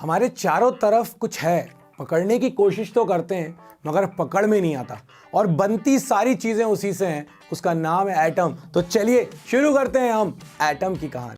हमारे चारों तरफ कुछ है, पकड़ने की कोशिश तो करते हैं मगर पकड़ में नहीं आता और बनती सारी चीजें उसी से हैं। उसका नाम है एटम। तो चलिए शुरू करते हैं हम एटम की कहानी।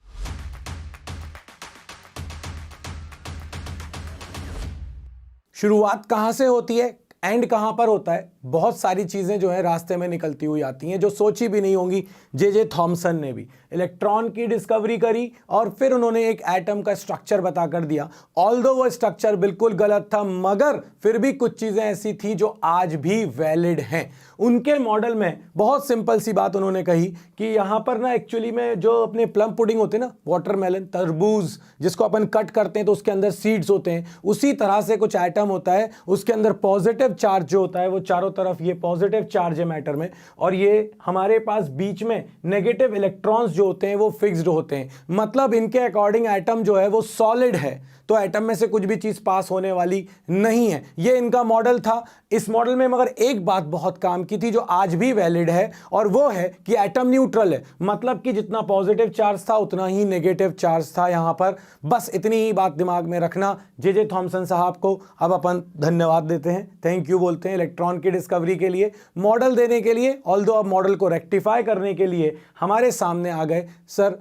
शुरुआत कहां से होती है, एंड कहां पर होता है? बहुत सारी चीजें जो है रास्ते में निकलती हुई आती हैं जो सोची भी नहीं होंगी। जे थॉमसन ने भी इलेक्ट्रॉन की डिस्कवरी करी और फिर उन्होंने एक एटम का स्ट्रक्चर बताकर दिया। ऑल्दो वो स्ट्रक्चर बिल्कुल गलत था मगर फिर भी कुछ चीजें ऐसी थी जो आज भी वैलिड हैं। उनके मॉडल में बहुत सिंपल सी बात उन्होंने कही कि यहां पर ना एक्चुअली में जो अपने प्लम पुडिंग होते हैं ना, वाटरमेलन, तरबूज जिसको अपन कट करते हैं तो उसके अंदर सीड्स होते हैं, उसी तरह से कुछ एटम होता है। उसके अंदर पॉजिटिव चार्ज जो होता है वो चारों तरफ ये पॉजिटिव चार्ज है मैटर में, और ये हमारे पास बीच में नेगेटिव इलेक्ट्रॉन्स जो होते हैं वो फिक्स्ड होते हैं। मतलब इनके अकॉर्डिंग एटम जो है वो सॉलिड है, तो एटम में से कुछ भी चीज पास होने वाली नहीं है। ये इनका मॉडल था। इस मॉडल में मगर एक बात बहुत काम की थी जो आज भी वैलिड है, और वो है कि एटम न्यूट्रल है। मतलब कि जितना पॉजिटिव चार्ज था उतना ही नेगेटिव चार्ज था यहां पर। बस इतनी ही बात दिमाग में रखना। जे थॉमसन साहब को अब अपन धन्यवाद देते हैं, थैंक यू बोलते हैं इलेक्ट्रॉन की डिस्कवरी के लिए, मॉडल देने के लिए। ऑल्दो अब मॉडल को रेक्टिफाई करने के लिए हमारे सामने आ गए सर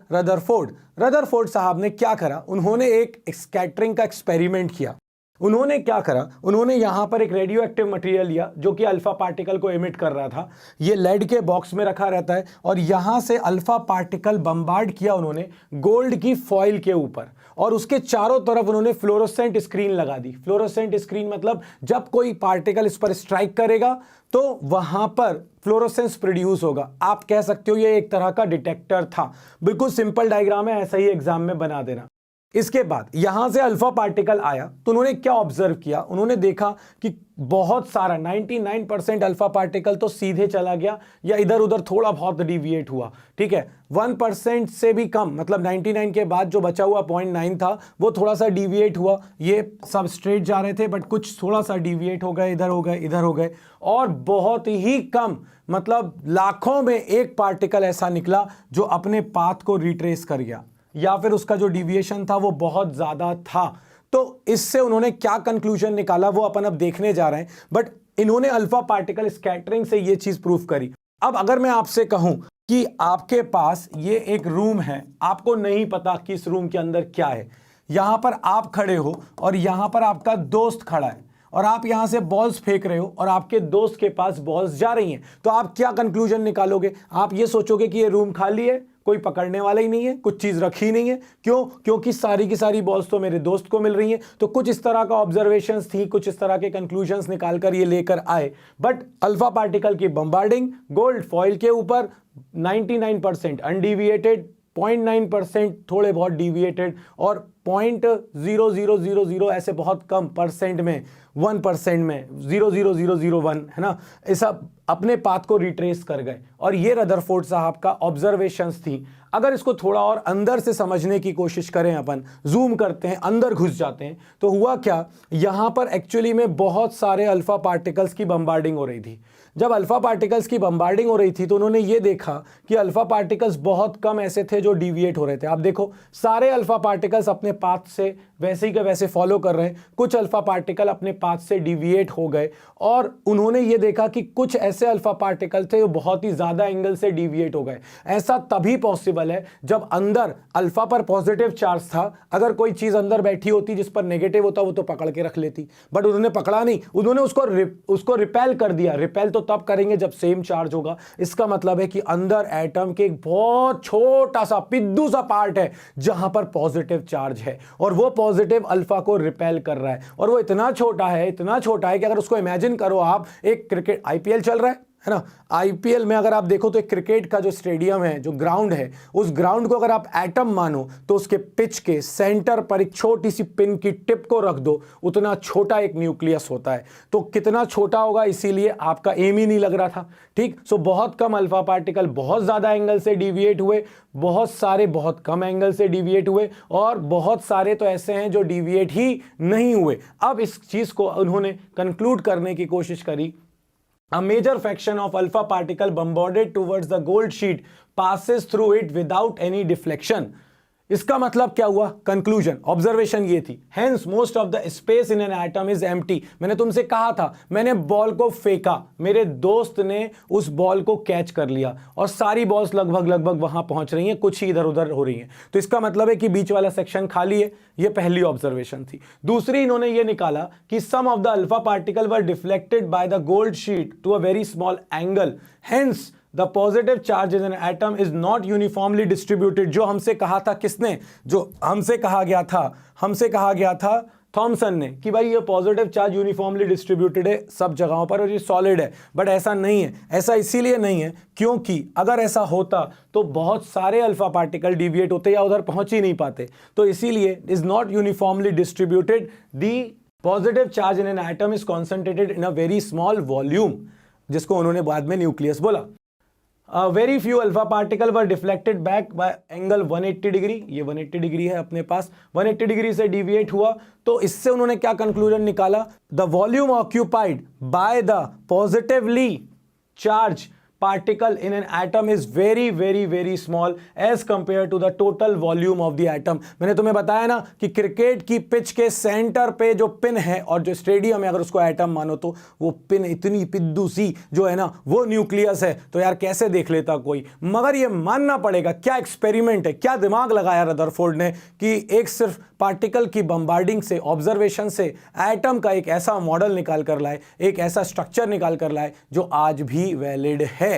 रदरफोर्ड साहब ने क्या करा, उन्होंने एक स्कैटरिंग का एक्सपेरिमेंट किया। उन्होंने क्या करा, उन्होंने यहां पर एक रेडियो एक्टिव मटेरियल लिया जो कि अल्फा पार्टिकल को एमिट कर रहा था। ये लेड के बॉक्स में रखा रहता है और यहां से अल्फा पार्टिकल बम्बार्ड किया उन्होंने गोल्ड की फॉइल के ऊपर, और उसके चारों तरफ उन्होंने फ्लोरोसेंट स्क्रीन लगा दी। फ्लोरोसेंट स्क्रीन मतलब जब कोई पार्टिकल इस पर स्ट्राइक करेगा तो वहां पर फ्लोरोसेंस प्रोड्यूस होगा। आप कह सकते हो ये एक तरह का डिटेक्टर था। बिल्कुल सिंपल डायग्राम है, ऐसा ही एग्जाम में बना देना। इसके बाद यहां से अल्फा पार्टिकल आया तो उन्होंने क्या ऑब्जर्व किया, उन्होंने देखा कि बहुत सारा 99% अल्फा पार्टिकल तो सीधे चला गया या इधर उधर थोड़ा बहुत डिविएट हुआ। ठीक है, 1% से भी कम, मतलब 99 के बाद जो बचा हुआ 0.9 था वो थोड़ा सा डिविएट हुआ। ये सब स्ट्रेट जा रहे थे बट कुछ थोड़ा सा डिविएट हो गए, इधर हो गए, इधर हो गए। और बहुत ही कम, मतलब लाखों में एक पार्टिकल ऐसा निकला जो अपने पाथ को रिट्रेस कर गया, या फिर उसका जो डिविएशन था वो बहुत ज्यादा था। तो इससे उन्होंने क्या कंक्लूजन निकाला वो अपन अब देखने जा रहे हैं, बट इन्होंने अल्फा पार्टिकल स्कैटरिंग से ये चीज प्रूव करी। अब अगर मैं आपसे कहूं कि आपके पास ये एक रूम है, आपको नहीं पता कि इस रूम के अंदर क्या है, यहां पर आप खड़े हो और यहां पर आपका दोस्त खड़ा है और आप यहां से बॉल्स फेंक रहे हो और आपके दोस्त के पास बॉल्स जा रही हैं, तो आप क्या कंक्लूजन निकालोगे? आप ये सोचोगे कि ये रूम खाली है, कोई पकड़ने वाला ही नहीं है, कुछ चीज रखी नहीं है। क्यों? क्योंकि सारी की सारी बॉल्स तो मेरे दोस्त को मिल रही हैं। तो कुछ इस तरह का ऑब्जर्वेशंस थी, कुछ इस तरह के कंक्लूजन्स निकालकर ये लेकर आए। बट अल्फा पार्टिकल की बम्बार्डिंग गोल्ड फॉइल के ऊपर 99% अनडिविएटेड, 0.9% थोड़े बहुत डिविएटेड, और 0.0000 ऐसे बहुत कम परसेंट में, 1% में 0.0001 है ना, ये सब अपने पाथ को रिट्रेस कर गए। और ये रदरफोर्ड साहब का ऑब्जर्वेशंस थी। अगर इसको थोड़ा और अंदर से समझने की कोशिश करें, अपन जूम करते हैं, अंदर घुस जाते हैं, तो हुआ क्या, यहां पर एक्चुअली में बहुत सारे अल्फा पार्टिकल्स की बम्बार्डिंग हो रही थी। जब अल्फा पार्टिकल्स की बम्बार्डिंग हो रही थी तो उन्होंने ये देखा कि अल्फा पार्टिकल्स बहुत कम ऐसे थे जो डिविएट हो रहे थे। आप देखो सारे अल्फा पार्टिकल्स अपने पाथ से वैसे ही के वैसे फॉलो कर रहे हैं, कुछ अल्फा पार्टिकल अपने पाथ से डिविएट हो गए। और उन्होंने ये देखा कि कुछ ऐसे अल्फा पार्टिकल थे जो बहुत ही ज्यादा एंगल से डिविएट हो गए। ऐसा तभी पॉसिबल है जब अंदर अल्फा पर पॉजिटिव चार्ज था। अगर कोई चीज अंदर बैठी होती जिस पर नेगेटिव होता वो तो पकड़ के रख लेती, बट उन्होंने पकड़ा नहीं, उन्होंने उसको रिपेल कर दिया। रिपेल तो तब करेंगे जब सेम चार्ज होगा। इसका मतलब है कि अंदर एटम के एक बहुत छोटा सा पिद्दू सा पार्ट है जहां पर पॉजिटिव चार्ज है, और वो पॉजिटिव अल्फा को रिपेल कर रहा है। और वो इतना छोटा है कि अगर उसको इमेजिन करो आप, एक क्रिकेट आईपीएल चल रहा है ना, आईपीएल में अगर आप देखो तो एक क्रिकेट का जो स्टेडियम है, जो ग्राउंड है, उस ग्राउंड को अगर आप एटम मानो तो उसके पिच के सेंटर पर एक छोटी सी पिन की टिप को रख दो, उतना छोटा एक न्यूक्लियस होता है। तो कितना छोटा होगा, इसीलिए आपका एम ही नहीं लग रहा था। ठीक, सो बहुत कम अल्फा पार्टिकल बहुत ज्यादा एंगल से डिविएट हुए, बहुत सारे बहुत कम एंगल से डिविएट हुए, और बहुत सारे तो ऐसे हैं जो डिविएट ही नहीं हुए। अब इस चीज को उन्होंने कंक्लूड करने की कोशिश करी। A major fraction of alpha particle bombarded towards the gold sheet passes through it without any deflection. इसका मतलब क्या हुआ? कंक्लूजन, ऑब्जर्वेशन ये थी, hence most of the space in an atom is empty. मैंने तुमसे कहा था, मैंने बॉल को फेंका, मेरे दोस्त ने उस बॉल को कैच कर लिया और सारी बॉल्स लगभग लगभग वहां पहुंच रही हैं, कुछ ही इधर उधर हो रही हैं, तो इसका मतलब है कि बीच वाला सेक्शन खाली है। ये पहली ऑब्जर्वेशन थी। दूसरी, इन्होंने ये निकाला कि some of the alpha particle were deflected by the gold sheet to a very small angle, hence the positive charge in an atom is not uniformly distributed. जो हमसे कहा था किसने? जो हमसे कहा गया था थॉमसन ने कि भाई ये पॉजिटिव चार्ज यूनिफॉर्मली डिस्ट्रीब्यूटेड है सब जगहों पर और ये सॉलिड है, बट ऐसा नहीं है। ऐसा इसीलिए नहीं है क्योंकि अगर ऐसा होता तो बहुत सारे अल्फा पार्टिकल डिविएट होते या उधर पहुंच ही नहीं पाते, तो इसीलिए is not uniformly distributed, the positive charge in an atom is concentrated in a very small volume, जिसको उन्होंने बाद में न्यूक्लियस बोला। Very few alpha particle were deflected back by angle 180 degree. ये 180 डिग्री है अपने पास, 180 डिग्री से डिविएट हुआ, तो इससे उन्होंने क्या कंक्लूजन निकाला? The volume occupied by the positively charge particle in an atom is very very very small as compared to the total volume of the atom। मैंने तुम्हें बताया ना कि क्रिकेट की पिच के सेंटर पे जो पिन है और जो स्टेडियम है, अगर उसको एटम मानो तो वो पिन इतनी पिद्दू सी जो है ना वो न्यूक्लियस है। तो यार कैसे देख लेता कोई, मगर ये मानना पड़ेगा, क्या एक्सपेरिमेंट है, क्या दिमाग लगाया रदरफोर्ड ने कि एक सिर्फ पार्टिकल की बम्बार्डिंग से, ऑब्जर्वेशन से एटम का एक ऐसा मॉडल निकाल कर लाए, एक ऐसा स्ट्रक्चर निकाल कर लाए जो आज भी वैलिड है।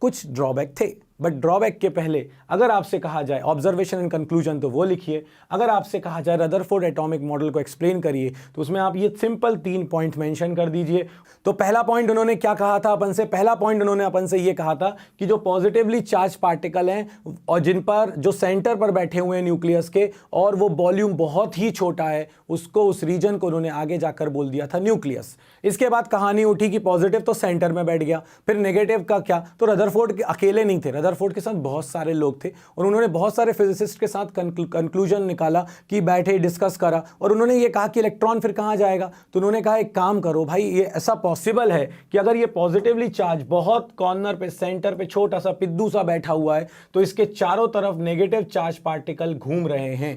कुछ ड्रॉबैक थे, बट ड्रॉबैक के पहले अगर आपसे कहा जाए ऑब्जर्वेशन एंड कंक्लूजन तो वो लिखिए। अगर आपसे कहा जाए रदरफोर्ड एटॉमिक मॉडल को एक्सप्लेन करिए तो उसमें आप ये सिंपल 3 पॉइंट मेंशन कर दीजिए। तो पहला पॉइंट उन्होंने क्या कहा था अपन से? पहला पॉइंट उन्होंने अपन से ये कहा था कि जो पॉजिटिवली चार्ज पार्टिकल हैं और जिन पर जो सेंटर पर बैठे हुए हैं न्यूक्लियस के और वो वॉल्यूम बहुत ही छोटा है, उसको, उस रीजन को उन्होंने आगे जाकर बोल दिया था न्यूक्लियस। इसके बाद कहानी उठी कि पॉजिटिव तो सेंटर में बैठ गया, फिर नेगेटिव का क्या? तो रदरफोर्ड अकेले नहीं थे, रदरफोर्ड के साथ बहुत सारे लोग थे और उन्होंने बहुत सारे फिजिसिस्ट के साथ कंक्लूजन निकाला कि बैठे, डिस्कस करा और उन्होंने ये कहा कि इलेक्ट्रॉन फिर कहां जाएगा? तो उन्होंने कहा एक काम करो भाई, ये ऐसा पॉसिबल है कि अगर ये पॉजिटिवली चार्ज बहुत कॉर्नर पे, सेंटर पे छोटा सा पिद्दू सा बैठा हुआ है तो इसके चारों तरफ नेगेटिव चार्ज पार्टिकल घूम रहे हैं।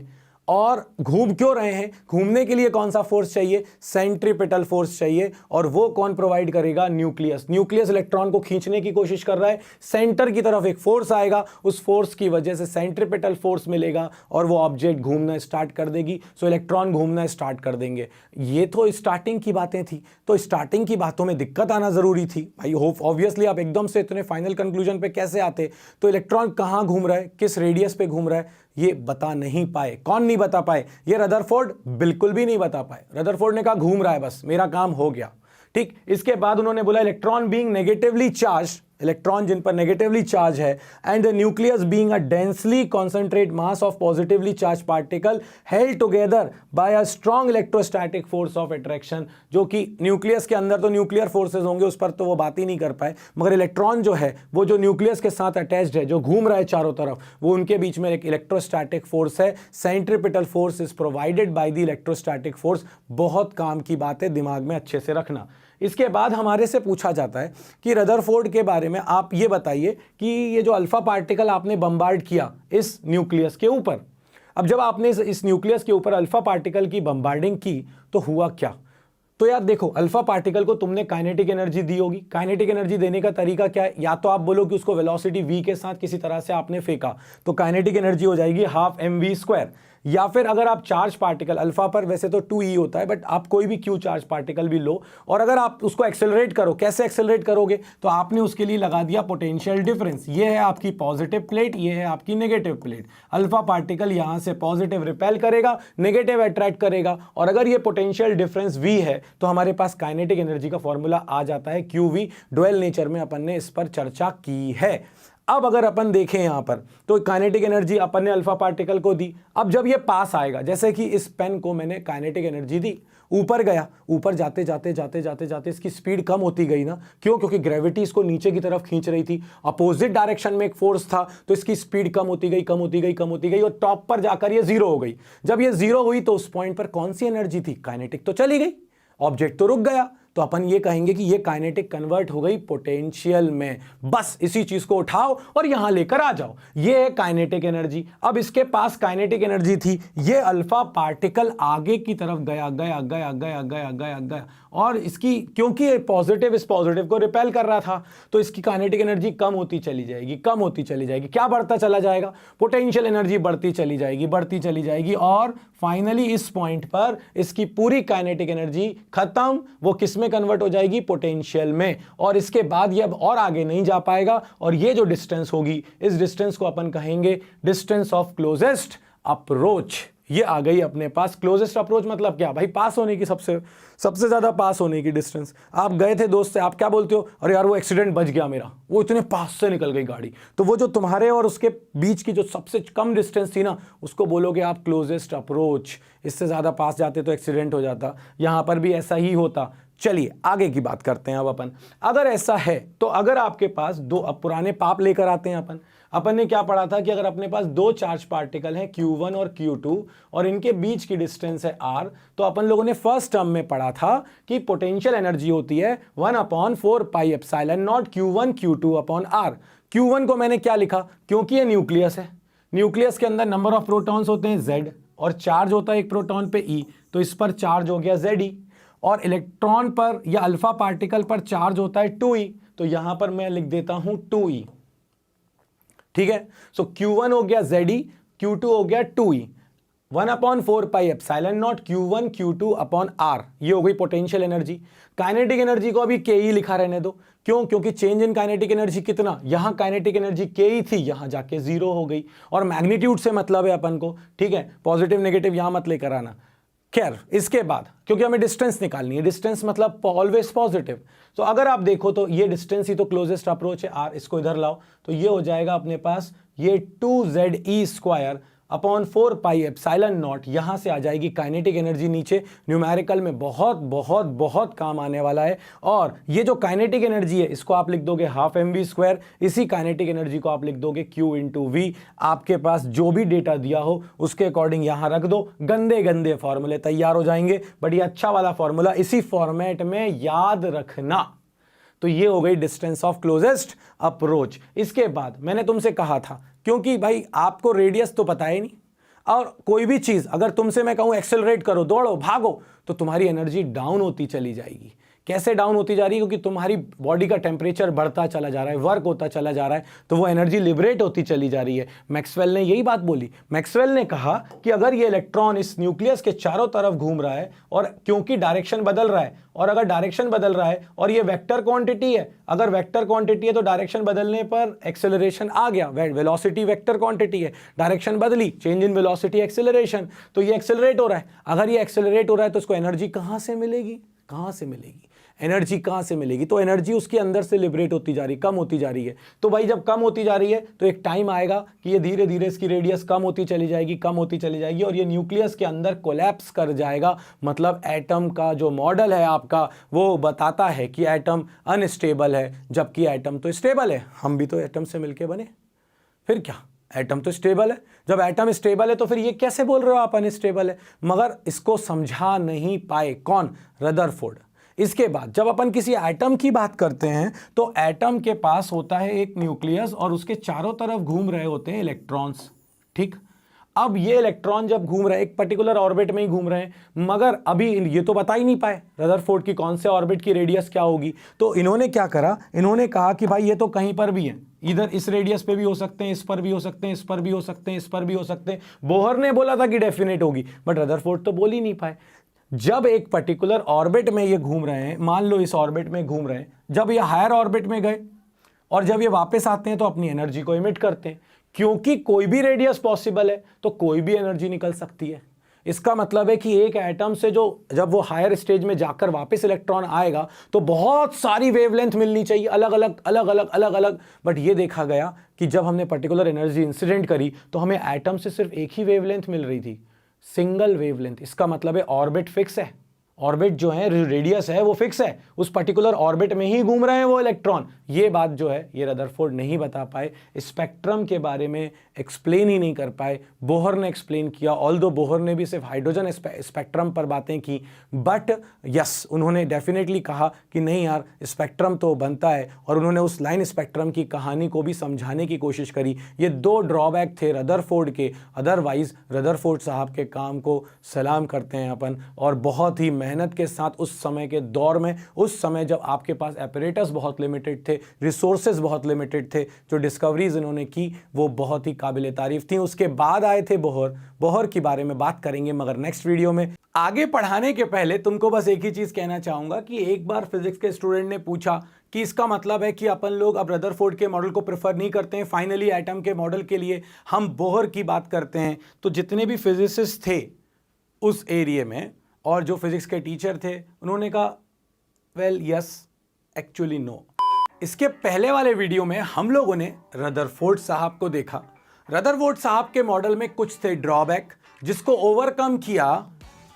और घूम क्यों रहे हैं? घूमने के लिए कौन सा फोर्स चाहिए? सेंट्रीपिटल फोर्स चाहिए, और वो कौन प्रोवाइड करेगा? न्यूक्लियस। न्यूक्लियस इलेक्ट्रॉन को खींचने की कोशिश कर रहा है, सेंटर की तरफ एक फोर्स आएगा, उस फोर्स की वजह से सेंट्रीपिटल फोर्स मिलेगा और वो ऑब्जेक्ट घूमना स्टार्ट कर देगी, सो इलेक्ट्रॉन घूमना स्टार्ट कर देंगे। ये तो स्टार्टिंग की बातें थी, तो स्टार्टिंग की बातों में दिक्कत आना जरूरी थी भाई। होप ऑब्वियसली आप एकदम से इतने फाइनल कंक्लूजन पे कैसे आते? तो इलेक्ट्रॉन कहां घूम रहा है, किस रेडियस पे घूम रहा है, ये बता नहीं पाए। कौन नहीं बता पाए? ये रदरफोर्ड बिल्कुल भी नहीं बता पाए। रदरफोर्ड ने कहा घूम रहा है, बस मेरा काम हो गया, ठीक। इसके बाद उन्होंने बोला electron being negatively charge, electron जिन पर नेगेटिवली चार्ज है, and the nucleus being a densely concentrate mass of positively charge particle held together by a strong electrostatic force of attraction. जो कि न्यूक्लियस के अंदर तो न्यूक्लियर फोर्सेज होंगे, उस पर तो वो बात ही नहीं कर पाए, मगर इलेक्ट्रॉन जो है वो जो न्यूक्लियस के साथ अटैच्ड है, जो घूम रहा है चारों तरफ, वो उनके बीच में एक इलेक्ट्रोस्टैटिक फोर्स है। Centripetal force is provided by the electrostatic force. बहुत काम की बात है, दिमाग में अच्छे से रखना। इसके बाद हमारे से पूछा जाता है कि रदरफोर्ड के बारे में आप ये बताइए कि ये जो अल्फा पार्टिकल आपने बम्बार्ड किया इस न्यूक्लियस के ऊपर, अब जब आपने इस न्यूक्लियस के ऊपर अल्फा पार्टिकल की बम्बार्डिंग की तो हुआ क्या? तो यार देखो, अल्फा पार्टिकल को तुमने काइनेटिक एनर्जी दी होगी। काइनेटिक एनर्जी देने का तरीका क्या है? या तो आप बोलो कि उसको वेलोसिटी v के साथ किसी तरह से आपने फेंका तो काइनेटिक एनर्जी हो जाएगी 12mv², या फिर अगर आप चार्ज पार्टिकल, अल्फा पर वैसे तो 2e होता है, बट आप कोई भी q चार्ज पार्टिकल भी लो और अगर आप उसको एक्सेलरेट करो, कैसे एक्सेलरेट करोगे? तो आपने उसके लिए लगा दिया पोटेंशियल डिफरेंस। ये है आपकी पॉजिटिव प्लेट, ये है आपकी नेगेटिव प्लेट। अल्फा पार्टिकल यहां से पॉजिटिव रिपेल करेगा, नेगेटिव अट्रैक्ट करेगा, और अगर ये पोटेंशियल डिफरेंस v है तो हमारे पास काइनेटिक एनर्जी का फॉर्मूला आ जाता है qv। डुअल नेचर में अपन ने इस पर चर्चा की है। अब अगर अपन देखें यहां पर तो काइनेटिक एनर्जी अपन ने अल्फा पार्टिकल को दी। अब जब ये पास आएगा, जैसे कि इस पेन को मैंने काइनेटिक एनर्जी दी, ऊपर गया, ऊपर जाते जाते जाते जाते जाते इसकी स्पीड कम होती गई ना। क्यों? क्योंकि ग्रेविटी इसको नीचे की तरफ खींच रही थी, अपोजिट डायरेक्शन में एक फोर्स था, तो इसकी स्पीड कम होती गई, कम होती गई, कम होती गई, और टॉप पर जाकर ये जीरो हो गई। जब ये जीरो हुई तो उस पॉइंट पर कौन सी एनर्जी थी? काइनेटिक तो चली गई, ऑब्जेक्ट तो रुक गया। तो अपन ये कहेंगे कि ये काइनेटिक कन्वर्ट हो गई पोटेंशियल में। बस इसी चीज को उठाओ और यहां लेकर आ जाओ, ये है काइनेटिक एनर्जी। अब इसके पास काइनेटिक एनर्जी थी, ये अल्फा पार्टिकल आगे की तरफ गया गया गया गया गया गया गया, और इसकी क्योंकि पॉजिटिव इस पॉजिटिव को रिपेल कर रहा था, तो इसकी काइनेटिक एनर्जी कम होती चली जाएगी, कम होती चली जाएगी। क्या बढ़ता चला जाएगा? पोटेंशियल एनर्जी बढ़ती चली जाएगी, बढ़ती चली जाएगी, और फाइनली इस पॉइंट पर इसकी पूरी काइनेटिक एनर्जी खत्म। वो किस में कन्वर्ट हो जाएगी? पोटेंशियल में। और इसके बाद ये अब और आगे नहीं जा पाएगा, और ये जो डिस्टेंस होगी, इस डिस्टेंस को अपन कहेंगे डिस्टेंस ऑफ क्लोजेस्ट अप्रोच। ये आ गई अपने पास। क्लोजेस्ट अप्रोच मतलब क्या भाई? पास होने की, सबसे ज्यादा पास होने की डिस्टेंस। आप गए थे दोस्त से, आप क्या बोलते हो? अरे यार वो एक्सीडेंट बच गया मेरा, वो इतने पास से निकल गई गाड़ी। तो वो जो तुम्हारे और उसके बीच की जो सबसे कम डिस्टेंस थी ना, उसको बोलोगे आप क्लोजेस्ट अप्रोच। इससे ज्यादा पास जाते तो एक्सीडेंट हो जाता। यहां पर भी ऐसा ही होता। चलिए आगे की बात करते हैं अब अपन। अगर ऐसा है तो अगर आपके पास दो, अब पुराने पाप लेकर आते हैं अपन ने क्या पढ़ा था कि अगर अपने पास दो चार्ज पार्टिकल हैं Q1 और Q2 और इनके बीच की डिस्टेंस है R, तो अपन लोगों ने फर्स्ट टर्म में पढ़ा था कि पोटेंशियल एनर्जी होती है 1/4 pi epsilon not Q1 Q2 upon R। Q1 को मैंने क्या लिखा? क्योंकि ये न्यूक्लियस है, न्यूक्लियस के अंदर नंबर ऑफ प्रोटॉन्स होते हैं Z, और चार्ज होता है एक प्रोटॉन पे E, तो इस पर चार्ज हो गया Ze। और इलेक्ट्रॉन पर या अल्फा पार्टिकल पर चार्ज होता है 2E, तो यहां पर मैं लिख देता हूं 2E। ठीक है, सो Q1 हो गया Ze, Q2 हो गया 2E। 1/4 pi epsilon not Q1 Q2 upon R, ये हो गई पोटेंशियल एनर्जी। काइनेटिक एनर्जी को अभी Ke लिखा रहने दो। क्यों? क्योंकि चेंज इन काइनेटिक एनर्जी कितना, यहां काइनेटिक एनर्जी Ke थी, यहां जाके 0 हो गई। और मैग्नीट्यूड से मतलब है अपन को, ठीक है, पॉजिटिव नेगेटिव यहां मत लेकर आना। खैर, इसके बाद क्योंकि हमें डिस्टेंस निकालनी है, डिस्टेंस मतलब ऑलवेज पॉजिटिव, तो अगर आप देखो तो ये डिस्टेंस ही तो क्लोजेस्ट अप्रोच है R। इसको इधर लाओ तो ये हो जाएगा अपने पास ये 2Ze² upon 4 pi epsilon not. यहां से आ जाएगी काइनेटिक एनर्जी नीचे, न्यूमेरिकल में बहुत बहुत बहुत काम आने वाला है। और ये जो काइनेटिक एनर्जी है इसको आप लिख दोगे हाफ mv², इसी काइनेटिक एनर्जी को आप लिख दोगे Q इंटू V। आपके पास जो भी डेटा दिया हो उसके अकॉर्डिंग यहां रख दो, गंदे गंदे फॉर्मूले तैयार हो जाएंगे, बट ये अच्छा वाला फॉर्मूला इसी फॉर्मेट में याद रखना। तो ये हो गई डिस्टेंस ऑफ क्लोजेस्ट अप्रोच। इसके बाद मैंने तुमसे कहा था, क्योंकि भाई आपको रेडियस तो पता ही नहीं, और कोई भी चीज अगर तुमसे मैं कहूं एक्सेलरेट करो, दौड़ो, भागो, तो तुम्हारी एनर्जी डाउन होती चली जाएगी। कैसे डाउन होती जा रही है? क्योंकि तुम्हारी बॉडी का टेम्परेचर बढ़ता चला जा रहा है, वर्क होता चला जा रहा है, तो वो एनर्जी लिबरेट होती चली जा रही है। मैक्सवेल ने यही बात बोली। मैक्सवेल ने कहा कि अगर ये इलेक्ट्रॉन इस न्यूक्लियस के चारों तरफ घूम रहा है, और क्योंकि डायरेक्शन बदल रहा है, और अगर डायरेक्शन बदल रहा है और ये वेक्टर क्वांटिटी है, अगर वेक्टर क्वांटिटी है तो डायरेक्शन बदलने पर एक्सेलरेशन आ गया। वेलोसिटी वेक्टर क्वांटिटी है, डायरेक्शन बदली, चेंज इन वेलोसिटी एक्सेलरेशन, तो ये एक्सेलरेट हो रहा है। अगर ये एक्सेलरेट हो रहा है तो उसको एनर्जी कहां से मिलेगी? कहां से मिलेगी एनर्जी? कहां से मिलेगी? तो एनर्जी उसके अंदर से लिबरेट होती जा रही, कम होती जा रही है। तो भाई जब कम होती जा रही है तो एक टाइम आएगा कि ये धीरे धीरे इसकी रेडियस कम होती चली जाएगी, कम होती चली जाएगी, और ये न्यूक्लियस के अंदर कोलैप्स कर जाएगा। मतलब एटम का जो मॉडल है आपका वो बताता है कि एटम अनस्टेबल है, जबकि एटम तो स्टेबल है। हम भी तो एटम से मिलके बने, फिर क्या, एटम तो स्टेबल है। जब एटम स्टेबल है तो फिर ये कैसे बोल रहे हो आप अनस्टेबल है? मगर इसको समझा नहीं पाए कौन? रदरफोर्ड। इसके बाद जब अपन किसी एटम की बात करते हैं तो एटम के पास होता है एक न्यूक्लियस, और उसके चारों तरफ घूम रहे होते हैं इलेक्ट्रॉन्स। ठीक, अब ये इलेक्ट्रॉन जब घूम रहे हैं एक पर्टिकुलर ऑर्बिट में ही घूम रहे हैं, मगर अभी ये तो बता ही नहीं पाए रदरफोर्ड की कौन से ऑर्बिट की रेडियस क्या होगी। तो इन्होंने क्या करा, इन्होंने कहा कि भाई ये तो कहीं पर भी है, इधर इस रेडियस पे भी हो सकते हैं, इस पर भी हो सकते हैं, इस पर भी हो सकते हैं, इस पर भी हो सकते हैं। बोहर ने बोला था कि डेफिनेट होगी, बट रदरफोर्ड तो बोल ही नहीं पाए। जब एक पर्टिकुलर ऑर्बिट में ये घूम रहे हैं, मान लो इस ऑर्बिट में घूम रहे हैं, जब ये हायर ऑर्बिट में गए और जब ये वापस आते हैं तो अपनी एनर्जी को इमिट करते हैं। क्योंकि कोई भी रेडियस पॉसिबल है तो कोई भी एनर्जी निकल सकती है। इसका मतलब है कि एक एटम से जो जब वो हायर स्टेज में जाकर वापस इलेक्ट्रॉन आएगा तो बहुत सारी वेवलेंथ मिलनी चाहिए, अलग अलग अलग अलग अलग अलग। बट ये देखा गया कि जब हमने पर्टिकुलर एनर्जी इंसिडेंट करी तो हमें एटम से सिर्फ एक ही वेवलेंथ मिल रही थी, सिंगल वेवलेंथ। इसका मतलब है ऑर्बिट फिक्स है, ऑर्बिट जो है, रेडियस है वो फिक्स है, उस पर्टिकुलर ऑर्बिट में ही घूम रहे हैं वो इलेक्ट्रॉन। ये बात जो है ये रदरफोर्ड नहीं बता पाए, स्पेक्ट्रम के बारे में एक्सप्लेन ही नहीं कर पाए। बोहर ने एक्सप्लेन किया, ऑल्दो बोहर ने भी सिर्फ हाइड्रोजन स्पेक्ट्रम पर बातें की, बट यस उन्होंने डेफिनेटली कहा कि नहीं यार स्पेक्ट्रम तो बनता है, और उन्होंने उस लाइन स्पेक्ट्रम की कहानी को भी समझाने की कोशिश करी। ये दो ड्रॉबैक थे रदरफोर्ड के, अदरवाइज रदरफोर्ड साहब के काम को सलाम करते हैं अपन, और बहुत ही मेहनत के साथ उस समय के दौर में, उस समय जब आपके पास एपरेटस बहुत लिमिटेड थे, रिसोर्सेज बहुत लिमिटेड थे, जो डिस्कवरीज इन्होंने की वो बहुत ही काबिल तारीफ थी। उसके बाद आए थे बोहर, बोहर के बारे में बात करेंगे मगर नेक्स्ट वीडियो में। आगे पढ़ाने के पहले तुमको बस एक ही चीज कहना चाहूंगा कि एक बार फिजिक्स के स्टूडेंट ने पूछा कि इसका मतलब है कि अपन लोग अब रदरफोर्ड के मॉडल को प्रेफर नहीं करते हैं, फाइनली एटम के मॉडल के लिए हम बोहर की बात करते हैं। तो जितने भी फिजिसिस्ट थे उस एरिया में और जो फिजिक्स के टीचर थे उन्होंने कहा वेल यस एक्चुअली नो। इसके पहले वाले वीडियो में हम लोगों ने रदरफोर्ड साहब को देखा। रदरफोर्ड साहब के मॉडल में कुछ थे ड्रॉबैक जिसको ओवरकम किया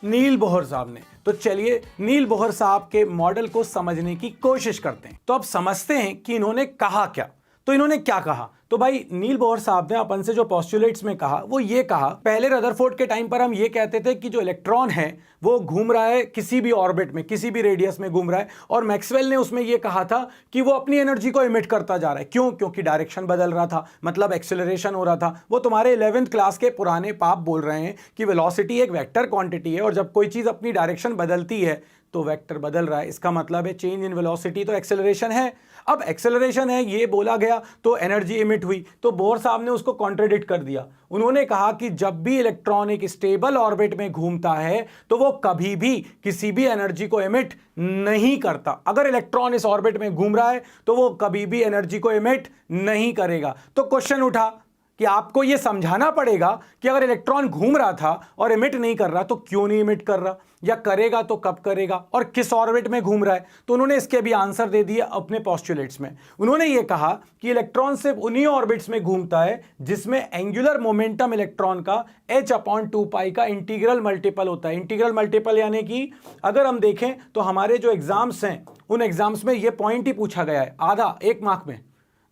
नील बोहर साहब ने। तो चलिए नील बोहर साहब के मॉडल को समझने की कोशिश करते हैं। तो अब समझते हैं कि इन्होंने कहा क्या। तो इन्होंने क्या कहा, तो भाई नील बोहर साहब ने अपन से जो पोस्टुलेट्स में कहा वो ये कहा, पहले रदरफोर्ड के टाइम पर हम ये कहते थे कि जो इलेक्ट्रॉन है वो घूम रहा है किसी भी ऑर्बिट में, किसी भी रेडियस में घूम रहा है, और मैक्सवेल ने उसमें ये कहा था कि वो अपनी एनर्जी को इमिट करता जा रहा है। क्यों? क्योंकि डायरेक्शन बदल रहा था, मतलब एक्सेलरेशन हो रहा था। वो तुम्हारे 11th क्लास के पुराने पाप बोल रहे हैं कि वेलोसिटी एक वेक्टर क्वांटिटी है, और जब कोई चीज अपनी डायरेक्शन बदलती है तो वेक्टर बदल रहा है, इसका मतलब है चेंज इन वेलोसिटी, तो एक्सेलरेशन है। अब एक्सेलरेशन है ये बोला गया तो एनर्जी इमिट हुई, तो बोहर साहब ने उसको कॉन्ट्रडिक्ट कर दिया। उन्होंने कहा कि जब भी इलेक्ट्रॉन एक स्टेबल ऑर्बिट में घूमता है तो वो कभी भी किसी भी एनर्जी को इमिट नहीं करता। अगर इलेक्ट्रॉन इस ऑर्बिट में घूम रहा है तो वो कभी भी एनर्जी को इमिट नहीं करेगा। तो क्वेश्चन उठा कि आपको यह समझाना पड़ेगा कि अगर इलेक्ट्रॉन घूम रहा था और इमिट नहीं कर रहा तो क्यों नहीं इमिट कर रहा, या करेगा तो कब करेगा, और किस ऑर्बिट में घूम रहा है। तो उन्होंने इसके भी आंसर दे दिए अपने पोस्टुलेट्स में। उन्होंने ये कहा कि इलेक्ट्रॉन सिर्फ उन्हीं ऑर्बिट्स में घूमता है जिसमें एंगुलर मोमेंटम इलेक्ट्रॉन का h/2π का इंटीग्रल मल्टीपल होता है। इंटीग्रल मल्टीपल यानी कि अगर हम देखें तो हमारे जो एग्जाम्स हैं उन एग्जाम्स में ये पॉइंट ही पूछा गया है, आधा 1 मार्क में,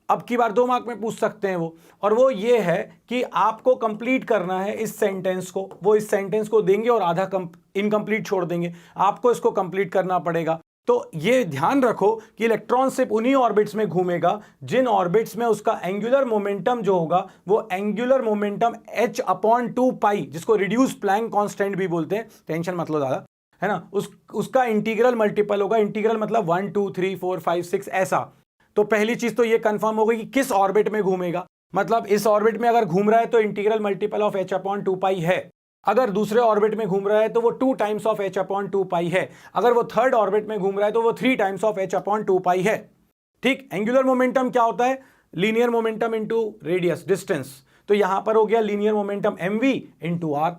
अब की बार 2 मार्क में पूछ सकते हैं वो, और वो ये है कि आपको कंप्लीट करना है इस सेंटेंस को। वो इस सेंटेंस को देंगे और आधा इनकम्प्लीट छोड़ देंगे, आपको इसको कंप्लीट करना पड़ेगा। तो ये ध्यान रखो कि इलेक्ट्रॉन सिर्फ उन्हीं ऑर्बिट्स में घूमेगा जिन ऑर्बिट्स में उसका एंगुलर मोमेंटम जो होगा वो एंगुलर मोमेंटम h/2π, जिसको रिड्यूस प्लैंक कांस्टेंट भी बोलते हैं, टेंशन मत लो ज्यादा, है ना, उसका इंटीग्रल मल्टीपल होगा। इंटीग्रल मतलब 1 2 3 4 5 6 ऐसा। तो पहली चीज तो ये कंफर्म हो गई कि किस ऑर्बिट में घूमेगा, मतलब इस ऑर्बिट में अगर घूम रहा है तो इंटीग्रल मल्टीपल ऑफ h/2π है। अगर दूसरे ऑर्बिट में घूम रहा है तो वो 2 टाइम्स ऑफ h/2π है। अगर वो थर्ड ऑर्बिट में घूम रहा है तो वो 3 टाइम्स ऑफ h/2π है। ठीक, एंगुलर मोमेंटम क्या होता है? Linear momentum into radius distance. तो यहां पर हो गया linear momentum mv into r।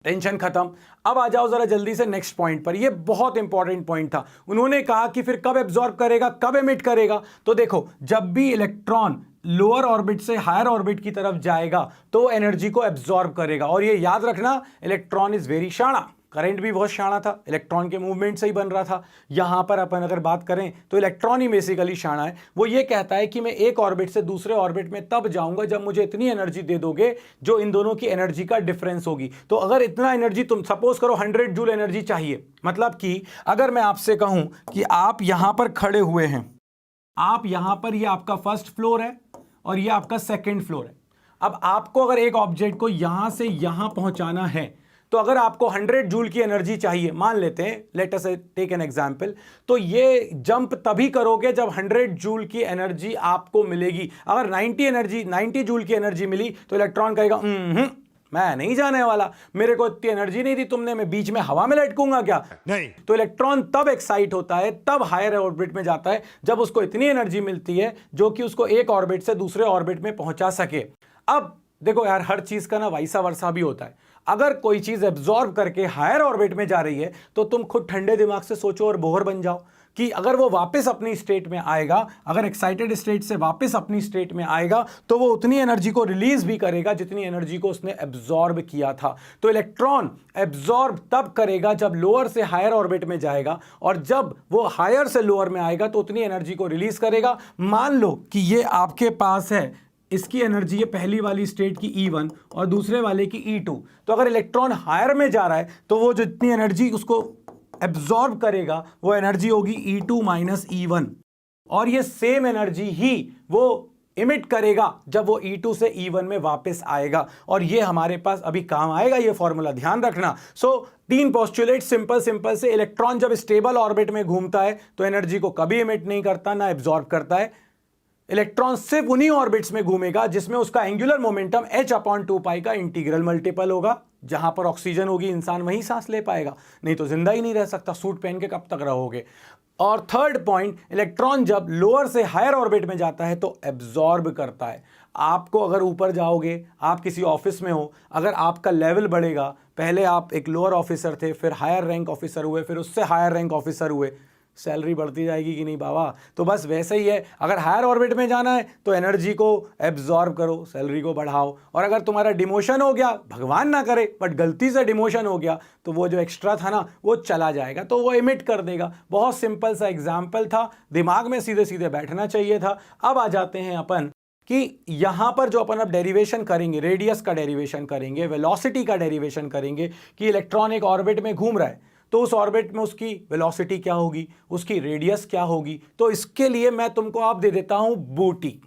Tension खत्म। अब आ जाओ जरा जल्दी से नेक्स्ट पॉइंट पर, ये बहुत इंपॉर्टेंट पॉइंट था। उन्होंने कहा कि फिर कब एब्जॉर्ब करेगा, कब एमिट करेगा। तो देखो, जब भी इलेक्ट्रॉन लोअर ऑर्बिट से हायर ऑर्बिट की तरफ जाएगा तो एनर्जी को एब्जॉर्ब करेगा। और ये याद रखना, इलेक्ट्रॉन इज वेरी शाणा, करंट भी बहुत शाणा था, इलेक्ट्रॉन के मूवमेंट से ही बन रहा था। यहां पर अपन अगर बात करें तो इलेक्ट्रॉन ही बेसिकली शाणा है। वो ये कहता है कि मैं एक ऑर्बिट से दूसरे ऑर्बिट में तब जाऊंगा जब मुझे इतनी एनर्जी दे दोगे जो इन दोनों की एनर्जी का डिफरेंस होगी। तो अगर इतना एनर्जी, तुम सपोज करो 100 जूल एनर्जी चाहिए, मतलब कि अगर मैं आपसे कहूं कि आप यहां पर खड़े हुए हैं, आप यहां पर, ये आपका फर्स्ट फ्लोर है और ये आपका सेकेंड फ्लोर है। अब आपको अगर एक ऑब्जेक्ट को यहां से यहां पहुंचाना है तो अगर आपको 100 जूल की एनर्जी चाहिए, मान लेते हैं, let us take an example, तो ये जंप तभी करोगे जब 100 जूल की एनर्जी आपको मिलेगी। अगर 90 जूल की एनर्जी मिली तो इलेक्ट्रॉन कहेगा मैं नहीं जाने वाला, मेरे को इतनी एनर्जी नहीं दी तुमने, मैं बीच में हवा में लटकूंगा क्या? नहीं। तो इलेक्ट्रॉन तब एक्साइट होता है, तब हायर ऑर्बिट में जाता है जब उसको इतनी एनर्जी मिलती है जो कि उसको एक ऑर्बिट से दूसरे ऑर्बिट में पहुंचा सके। अब देखो यार, हर चीज का ना वाइसा वर्सा भी होता है। अगर कोई चीज एब्जॉर्ब करके हायर ऑर्बिट में जा रही है तो तुम खुद ठंडे दिमाग से सोचो और बोहर बन जाओ कि अगर वो वापस अपनी स्टेट में आएगा, अगर एक्साइटेड स्टेट से वापस अपनी स्टेट में आएगा तो वो उतनी एनर्जी को रिलीज भी करेगा जितनी एनर्जी को उसने एब्जॉर्ब किया था। तो इलेक्ट्रॉन एब्जॉर्ब तब करेगा जब लोअर से हायर ऑर्बिट में जाएगा, और जब वो हायर से लोअर में आएगा तो उतनी एनर्जी को रिलीज करेगा। मान लो कि ये आपके पास है, इसकी एनर्जी है पहली वाली स्टेट की E1 और दूसरे वाले की E2। तो अगर इलेक्ट्रॉन हायर में जा रहा है तो वो जितनी एनर्जी उसको एब्जॉर्ब करेगा वो एनर्जी होगी E2 माइनस E1, और ये सेम एनर्जी ही वो इमिट करेगा जब वो E2 से E1 में वापस आएगा, और ये हमारे पास अभी काम आएगा ये फॉर्मूला, ध्यान रखना। सो 3 पोस्टुलेट सिंपल से। इलेक्ट्रॉन जब स्टेबल ऑर्बिट में घूमता है तो एनर्जी को कभी इमिट नहीं करता, ना एब्जॉर्ब करता है। इलेक्ट्रॉन सिर्फ उन्हीं ऑर्बिट्स में घूमेगा जिसमें उसका एंगुलर मोमेंटम h/2π का इंटीग्रल मल्टीपल होगा। जहां पर ऑक्सीजन होगी इंसान वहीं सांस ले पाएगा, नहीं तो जिंदा ही नहीं रह सकता, सूट पहन के कब तक रहोगे। और थर्ड पॉइंट, इलेक्ट्रॉन जब लोअर से हायर ऑर्बिट में जाता है तो एब्जॉर्ब करता है। आपको अगर ऊपर जाओगे, आप किसी ऑफिस में हो, अगर आपका लेवल बढ़ेगा, पहले आप एक लोअर ऑफिसर थे, फिर हायर रैंक ऑफिसर हुए, फिर उससे हायर रैंक ऑफिसर हुए, सैलरी बढ़ती जाएगी कि नहीं बाबा? तो बस वैसे ही है, अगर हायर ऑर्बिट में जाना है तो एनर्जी को एब्जॉर्ब करो, सैलरी को बढ़ाओ। और अगर तुम्हारा डिमोशन हो गया, भगवान ना करे बट गलती से डिमोशन हो गया, तो वो जो एक्स्ट्रा था ना वो चला जाएगा, तो वो इमिट कर देगा। बहुत सिंपल सा एग्जाम्पल था, दिमाग में सीधे सीधे बैठना चाहिए था। अब आ जाते हैं अपन कि यहां पर जो अपन अब डेरिवेशन करेंगे, रेडियस का डेरिवेशन करेंगे, वेलोसिटी का डेरिवेशन करेंगे कि इलेक्ट्रॉन एक ऑर्बिट में घूम रहा है तो उस ऑर्बिट में उसकी वेलोसिटी क्या होगी, उसकी रेडियस क्या होगी। तो इसके लिए मैं तुमको आप दे देता हूं बूटी,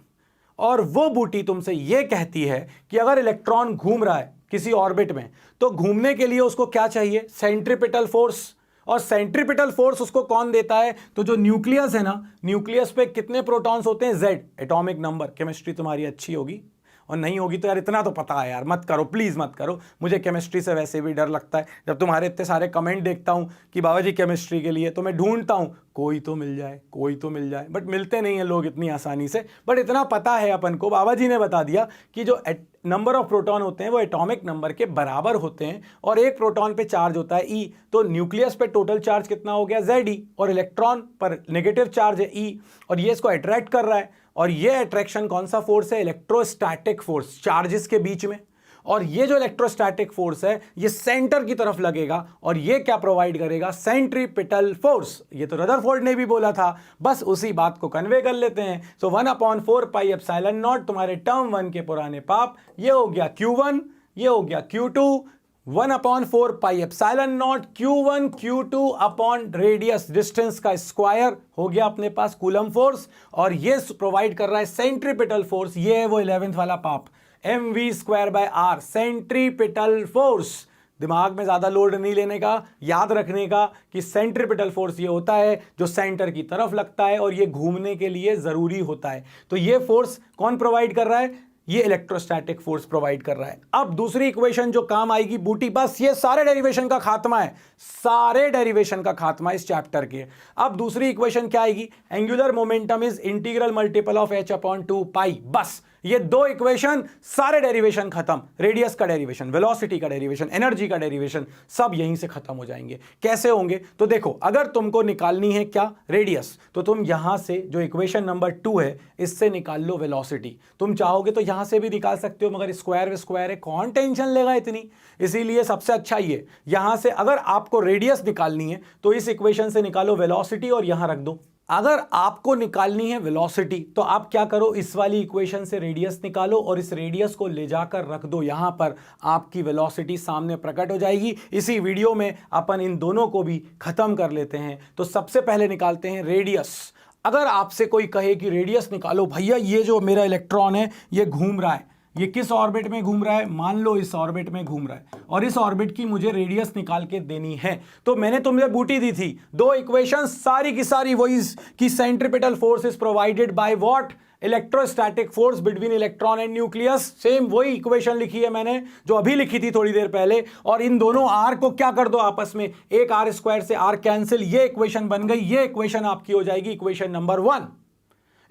और वो बूटी तुमसे ये कहती है कि अगर इलेक्ट्रॉन घूम रहा है किसी ऑर्बिट में तो घूमने के लिए उसको क्या चाहिए, सेंट्रीपिटल फोर्स। और सेंट्रीपिटल फोर्स उसको कौन देता है, तो जो न्यूक्लियस है ना, न्यूक्लियस पे कितने प्रोटॉन्स होते हैं, Z, एटॉमिक नंबर। केमिस्ट्री तुम्हारी अच्छी होगी, और नहीं होगी तो यार इतना तो पता है यार, मत करो प्लीज़ मत करो। मुझे केमिस्ट्री से वैसे भी डर लगता है, जब तुम्हारे इतने सारे कमेंट देखता हूँ कि बाबा जी केमिस्ट्री के लिए, तो मैं ढूंढता हूँ कोई तो मिल जाए, कोई तो मिल जाए, बट मिलते नहीं हैं लोग इतनी आसानी से। बट इतना पता है अपन को, बाबा जी ने बता दिया कि जो नंबर ऑफ प्रोटॉन होते हैं वो एटॉमिक नंबर के बराबर होते हैं, और एक प्रोटॉन पे चार्ज होता है E। तो न्यूक्लियस पे टोटल चार्ज कितना हो गया, Ze, और इलेक्ट्रॉन पर नेगेटिव चार्ज है E, और ये इसको अट्रैक्ट कर रहा है। और ये अट्रैक्शन कौन सा फोर्स है, इलेक्ट्रोस्टैटिक फोर्स, चार्जेस के बीच में। और ये जो इलेक्ट्रोस्टैटिक फोर्स है ये सेंटर की तरफ लगेगा, और ये क्या प्रोवाइड करेगा, सेंट्रीपिटल फोर्स। ये तो रदरफोर्ड ने भी बोला था, बस उसी बात को कन्वे कर लेते हैं। सो 1/4πε0 तुम्हारे टर्म 1 के पुराने पाप, ये हो गया Q1, ये हो गया Q2, 1/4πε0 Q1 Q2 upon radius, distance का स्क्वायर हो गया अपने पास कूलम फोर्स, और ये प्रोवाइड कर रहा है सेंट्रीपिटल फोर्स। ये है वो 11th वाला पाप, mv²/r, सेंट्रीपिटल फोर्स। दिमाग में ज्यादा लोड नहीं लेने का, याद रखने का कि सेंट्रीपिटल फोर्स ये होता है जो सेंटर की तरफ लगता है, और ये घूमने के लिए जरूरी होता है। तो ये फोर्स कौन प्रोवाइड कर रहा है, ये इलेक्ट्रोस्टैटिक फोर्स प्रोवाइड कर रहा है। अब दूसरी इक्वेशन जो काम आएगी बूटी, बस ये सारे डेरिवेशन का खात्मा है, सारे डेरिवेशन का खात्मा इस चैप्टर के। अब दूसरी इक्वेशन क्या आएगी, angular momentum is integral multiple of h/2π। बस ये 2 इक्वेशन, सारे डेरिवेशन खत्म, रेडियस का डेरिवेशन, वेलोसिटी का डेरिवेशन, एनर्जी का डेरिवेशन, सब यहीं से खत्म हो जाएंगे। कैसे होंगे, तो देखो, अगर तुमको निकालनी है क्या, रेडियस, तो तुम यहां से जो इक्वेशन नंबर 2 है इससे निकाल लो वेलोसिटी। तुम चाहोगे तो यहां से भी निकाल सकते हो, मगर स्क्वायर है, कौन टेंशन लेगा इतनी। इसीलिए सबसे अच्छा ये, यहां से अगर आपको रेडियस निकालनी है तो इस इक्वेशन से निकालो वेलोसिटी और यहां रख दो। अगर आपको निकालनी है वेलोसिटी तो आप क्या करो, इस वाली इक्वेशन से रेडियस निकालो और इस रेडियस को ले जाकर रख दो यहां पर, आपकी वेलोसिटी सामने प्रकट हो जाएगी। इसी वीडियो में अपन इन दोनों को भी खत्म कर लेते हैं। तो सबसे पहले निकालते हैं रेडियस। अगर आपसे कोई कहे कि रेडियस निकालो, भैया ये जो मेरा इलेक्ट्रॉन है ये घूम रहा है, ये किस ऑर्बिट में घूम रहा है, मान लो इस ऑर्बिट में घूम रहा है, और इस ऑर्बिट की मुझे रेडियस निकाल के देनी है। तो मैंने तुमसे बूटी दी थी, 2 इक्वेशन सारी की सारी वही कि centripetal force is provided by what, electrostatic force between electron and nucleus. Same वही इक्वेशन लिखी है मैंने जो अभी लिखी थी थोड़ी देर पहले, और इन दोनों आर को क्या कर दो आपस में, एक r² से r कैंसिल, ये इक्वेशन बन गई। ये इक्वेशन आपकी हो जाएगी इक्वेशन नंबर 1।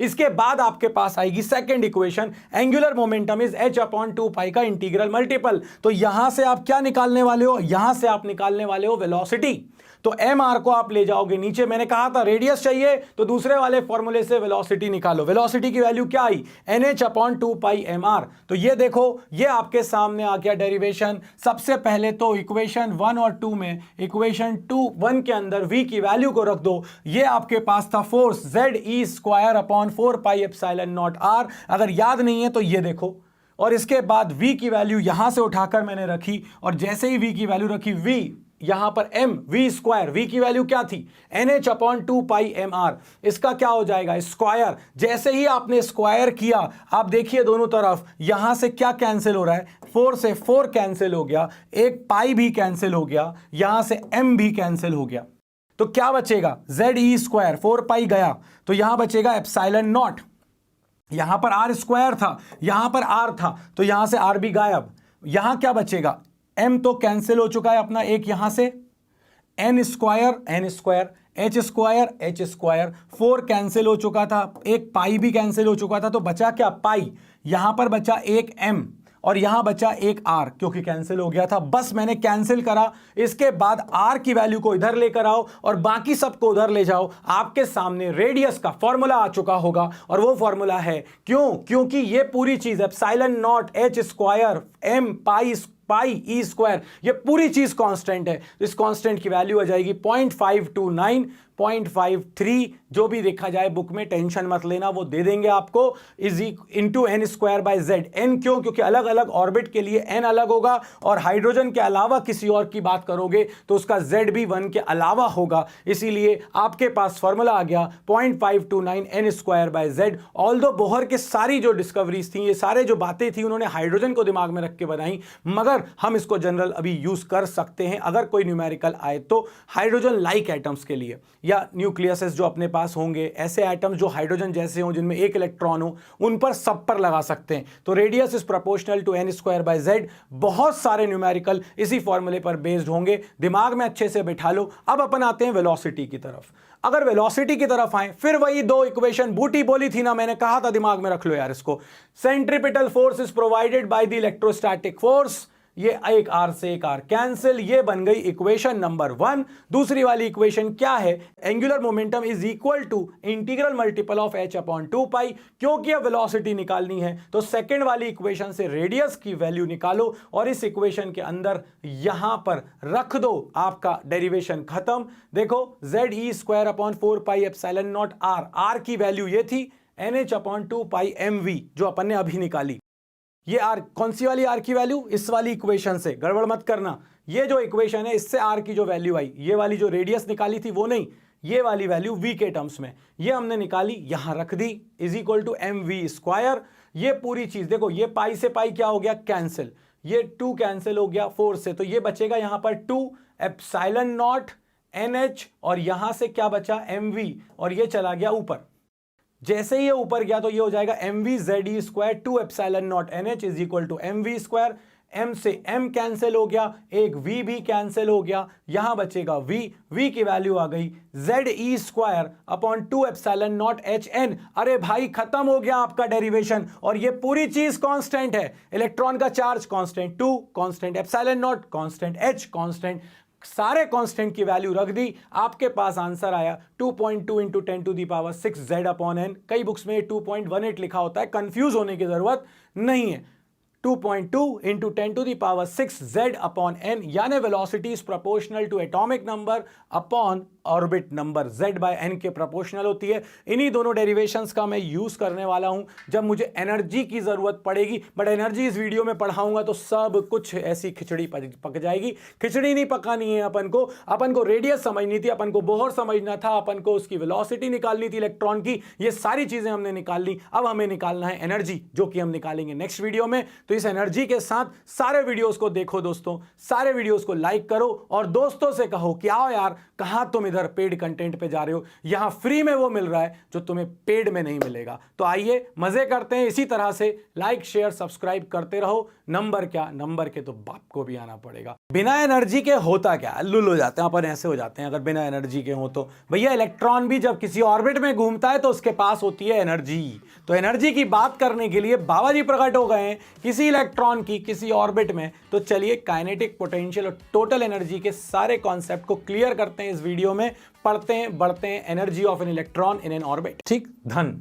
इसके बाद आपके पास आएगी second equation, angular momentum is h/2π का इंटीग्रल मल्टीपल। तो यहां से आप क्या निकालने वाले हो, यहां से आप निकालने वाले हो वेलोसिटी। तो mr को आप ले जाओगे नीचे, मैंने कहा था रेडियस चाहिए तो दूसरे वाले फॉर्मूले से वेलोसिटी निकालो। वेलोसिटी की वैल्यू क्या आई, nh/2πmr। तो ये देखो, ये आपके सामने आ गया डेरिवेशन। सबसे पहले तो इक्वेशन 1 और 2 में, इक्वेशन 1 के अंदर v की वैल्यू को रख दो। ये आपके पास था फोर्स Ze²/4πε0r। अगर याद नहीं है तो ये देखो, और इसके बाद v की वैल्यू यहां से उठाकर मैंने रखी, और जैसे ही v की वैल्यू रखी, v यहां पर m v², v की वैल्यू क्या थी nh/2πmr। इसका क्या हो जाएगा स्क्वायर। जैसे ही आपने स्क्वायर किया, आप देखिए दोनों तरफ यहां से क्या कैंसिल हो रहा है, 4 से 4 कैंसिल हो गया, एक पाई भी कैंसिल हो गया, यहां से m भी कैंसिल हो गया। तो क्या बचेगा Ze², 4π गया तो यहां बचेगा ε0। यहां पर r² था, यहां पर r था, तो यहां से r भी गायब। यहां क्या बचेगा, m तो कैंसिल हो चुका है अपना, एक यहां से n² h², 4 कैंसिल हो चुका था, एक पाई भी कैंसिल हो चुका था, तो बचा क्या पाई। यहां पर बचा एक m और यहां बचा एक r, क्योंकि कैंसिल हो गया था। बस मैंने कैंसिल करा, इसके बाद r की वैल्यू को इधर लेकर आओ और बाकी सबको उधर ले जाओ। आपके सामने रेडियस का फॉर्मूला आ चुका होगा, और वो फॉर्मूला है, क्योंकि ये पूरी चीज ε0 h² m पाई e², ये पूरी चीज कांस्टेंट है। तो इस कांस्टेंट की वैल्यू आ जाएगी 0.529, 0.53, जो भी देखा जाए बुक में, टेंशन मत लेना, वो दे देंगे आपको, इज इंटू n²/z। n क्यों, क्योंकि अलग अलग ऑर्बिट के लिए n अलग होगा, और हाइड्रोजन के अलावा किसी और की बात करोगे तो उसका z भी 1 के अलावा होगा। इसीलिए आपके पास फॉर्मूला आ गया 0.529 n²/z। ऑल्दो बोहर के सारी जो डिस्कवरीज थी, ये सारे जो बातें थी, उन्होंने हाइड्रोजन को दिमाग में रख के बनाई, मगर हम इसको जनरल अभी यूज कर सकते हैं अगर कोई न्यूमेरिकल आए तो। हाइड्रोजन लाइक एटम्स के लिए, या न्यूक्लियसेस जो अपने पास होंगे, ऐसे एटम्स जो हाइड्रोजन जैसे हों, जिनमें एक इलेक्ट्रॉन हो, उन पर सब पर लगा सकते हैं। तो radius is proportional to n²/z। बहुत सारे न्यूमेरिकल इसी फॉर्मूले पर बेस्ड होंगे, दिमाग में अच्छे से बिठा लो। अब अपन आते हैं वेलोसिटी की तरफ। अगर वेलोसिटी की तरफ आए, फिर वही दो इक्वेशन बूटी बोली थी ना, मैंने कहा था दिमाग में रख लो यार इसको। Centripetal force is provided by the electrostatic force, ये एक r से एक r कैंसिल, ये बन गई इक्वेशन नंबर 1। दूसरी वाली इक्वेशन क्या है, angular momentum is equal to integral multiple of h/2π। क्योंकि अब वेलोसिटी निकालनी है तो सेकंड वाली इक्वेशन से रेडियस की वैल्यू निकालो, और इस इक्वेशन के अंदर यहां पर रख दो, आपका डेरिवेशन खत्म। देखो Ze²/4πε0r, r की वैल्यू ये थी nh/2πmv जो अपन ने अभी निकाली। ये आर, कौन सी वाली आर की वैल्यू, इस वाली इक्वेशन से, गड़बड़ मत करना। ये जो इक्वेशन है इससे आर की जो वैल्यू आई, ये वाली जो रेडियस निकाली थी वो नहीं, ये वाली वैल्यू v के टर्म्स में, ये हमने निकाली, यहां रख दी, इज इक्वल टू mv²। ये पूरी चीज देखो, ये पाई से पाई क्या हो गया कैंसिल, ये 2 कैंसिल हो गया 4 से, तो ये बचेगा यहां पर 2ε0 nh, और यहां से क्या बचा mv, और ये चला गया ऊपर। जैसे ही ये ऊपर गया तो ये हो जाएगा mvze², 2ε0 nh is equal to mv²। m से m कैंसिल हो गया, एक v भी कैंसिल हो गया, यहां बचेगा v की वैल्यू आ गई Ze²/2ε0 hn। अरे भाई खत्म हो गया आपका डेरिवेशन, और ये पूरी चीज कांस्टेंट है। इलेक्ट्रॉन का charge constant 2 constant, ε0 constant, h constant, सारे कांस्टेंट की वैल्यू रख दी, आपके पास आंसर आया 2.2 × 10⁶ Z/n। कई बुक्स में 2.18 लिखा होता है, कंफ्यूज होने की जरूरत नहीं है। 2.2 × 10⁶ Z/n, यानी velocity is proportional to atomic number upon orbit number, Z/n के प्रोपोर्शनल होती है। इन्हीं दोनों डेरिवेशंस का मैं यूज करने वाला हूं जब मुझे एनर्जी की जरूरत पड़ेगी, बट एनर्जी इस वीडियो में पढ़ाऊंगा तो सब कुछ ऐसी खिचड़ी पक जाएगी। खिचड़ी नहीं पकानी है अपन को रेडियस समझनी थी, अपन को बोहर समझना था, अपन को उसकी वेलोसिटी निकालनी थी इलेक्ट्रॉन की, ये सारी चीजें हमने निकाल ली। अब हमें निकालना है एनर्जी, जो कि हम निकालेंगे नेक्स्ट वीडियो में। तो इस एनर्जी के साथ सारे वीडियोस को देखो दोस्तों, सारे वीडियोस को लाइक करो और दोस्तों से कहो कि आओ यार, कहां तुम इधर पेड कंटेंट पे जा रहे हो, यहां फ्री में वो मिल रहा है जो तुम्हें पेड में नहीं मिलेगा। तो आइए मजे करते हैं। इसी तरह से लाइक शेयर सब्सक्राइब करते रहो। नंबर क्या, नंबर के तो बाप को भी आना पड़ेगा। बिना एनर्जी के होता क्या, लुल हो जाते हैं अपन, ऐसे हो जाते हैं अगर बिना एनर्जी के हो तो। भैया इलेक्ट्रॉन भी जब किसी ऑर्बिट में घूमता है तो उसके पास होती है एनर्जी। तो एनर्जी की बात करने के लिए बाबा जी प्रकट हो गए हैं किसी इलेक्ट्रॉन की किसी ऑर्बिट में। तो चलिए काइनेटिक पोटेंशियल और टोटल एनर्जी के सारे कॉन्सेप्ट को क्लियर करते हैं इस वीडियो में। पढ़ते हैं बढ़ते हैं energy of an electron in an orbit. ठीक, धन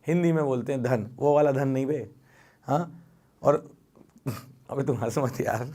हिंदी में बोलते हैं, धन वो वाला धन नहीं बे, हाँ। और अबे तुम हंस मत यार।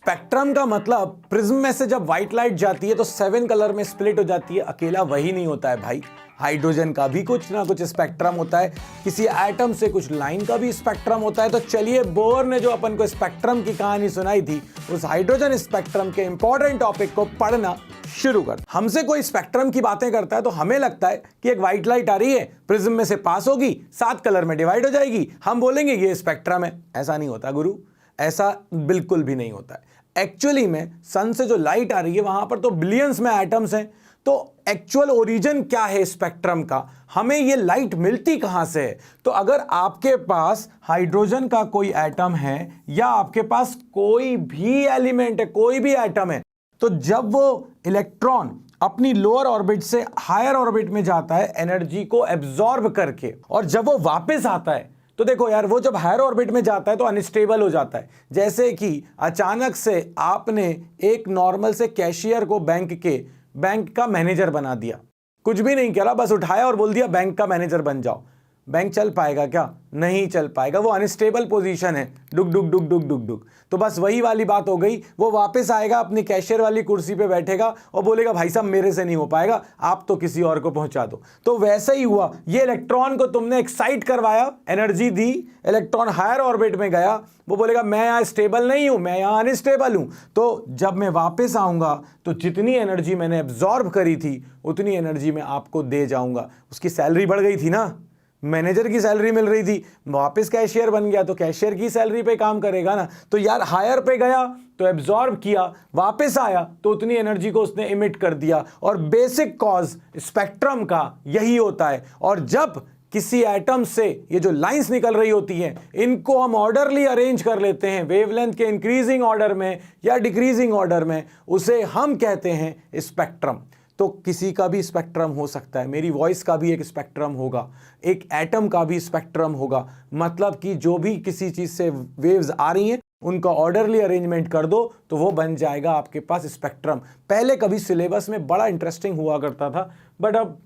स्पेक्ट्रम का मतलब प्रिज्म में से जब व्हाइट लाइट जाती है तो 7 कलर में स्प्लिट हो जाती है। अकेला वही नहीं होता है भाई, हाइड्रोजन का भी कुछ ना कुछ स्पेक्ट्रम होता है, किसी एटम से कुछ लाइन का भी स्पेक्ट्रम होता है। तो चलिए बोर ने जो अपन को स्पेक्ट्रम की कहानी सुनाई थी, उस हाइड्रोजन स्पेक्ट्रम के इंपॉर्टेंट टॉपिक को पढ़ना शुरू कर। हमसे कोई स्पेक्ट्रम की बातें करता है तो हमें लगता है कि एक व्हाइट लाइट आ रही है, प्रिज्म में से पास होगी, 7 कलर में डिवाइड हो जाएगी, हम बोलेंगे ये स्पेक्ट्रम है। ऐसा नहीं होता गुरु, ऐसा बिल्कुल भी नहीं होता है। एक्चुअली में सन से जो लाइट आ रही है वहां पर तो बिलियंस में एटम्स हैं। तो एक्चुअल ओरिजिन क्या है स्पेक्ट्रम का, हमें ये लाइट मिलती कहां से है? तो अगर आपके पास हाइड्रोजन का कोई एटम है या आपके पास कोई भी एलिमेंट है, कोई भी एटम है, तो जब वो इलेक्ट्रॉन अपनी लोअर ऑर्बिट से हायर ऑर्बिट में जाता है एनर्जी को एब्जॉर्ब करके, और जब वो वापस आता है तो देखो यार, वो जब हायर ऑर्बिट में जाता है तो अनस्टेबल हो जाता है। जैसे कि अचानक से आपने एक नॉर्मल से कैशियर को बैंक का मैनेजर बना दिया, कुछ भी नहीं किया, बस उठाया और बोल दिया बैंक का मैनेजर बन जाओ। बैंक चल पाएगा क्या? नहीं चल पाएगा, वो अनस्टेबल पोजीशन है, डुक डुक डुक डुक डुक डुक। तो बस वही वाली बात हो गई, वो वापस आएगा अपनी कैशियर वाली कुर्सी पे बैठेगा और बोलेगा भाई साहब मेरे से नहीं हो पाएगा, आप तो किसी और को पहुंचा दो। तो वैसा ही हुआ, ये इलेक्ट्रॉन को तुमने एक्साइट करवाया, एनर्जी दी, इलेक्ट्रॉन हायर ऑर्बिट में गया, वो बोलेगा मैं यहाँ स्टेबल नहीं हूं, मैं यहाँ अनस्टेबल हूं। तो जब मैं वापस आऊंगा तो जितनी एनर्जी मैंने एब्जॉर्ब करी थी उतनी एनर्जी मैं आपको दे जाऊंगा। उसकी सैलरी बढ़ गई थी ना, मैनेजर की सैलरी मिल रही थी, वापस कैशियर बन गया तो कैशियर की सैलरी पे काम करेगा ना। तो यार हायर पे गया तो एब्जॉर्ब किया, वापस आया तो उतनी एनर्जी को उसने इमिट कर दिया। और बेसिक कॉज स्पेक्ट्रम का यही होता है। और जब किसी एटम से ये जो लाइंस निकल रही होती हैं, इनको हम ऑर्डरली अरेंज कर लेते हैं वेवलेंथ के इंक्रीजिंग ऑर्डर में या डिक्रीजिंग ऑर्डर में, उसे हम कहते हैं स्पेक्ट्रम। तो किसी का भी स्पेक्ट्रम हो सकता है, मेरी वॉइस का भी एक स्पेक्ट्रम होगा, एक एटम का भी स्पेक्ट्रम होगा। मतलब कि जो भी किसी चीज़ से वेव्स आ रही हैं उनका ऑर्डरली अरेंजमेंट कर दो तो वो बन जाएगा आपके पास स्पेक्ट्रम। पहले कभी सिलेबस में बड़ा इंटरेस्टिंग हुआ करता था, बट अब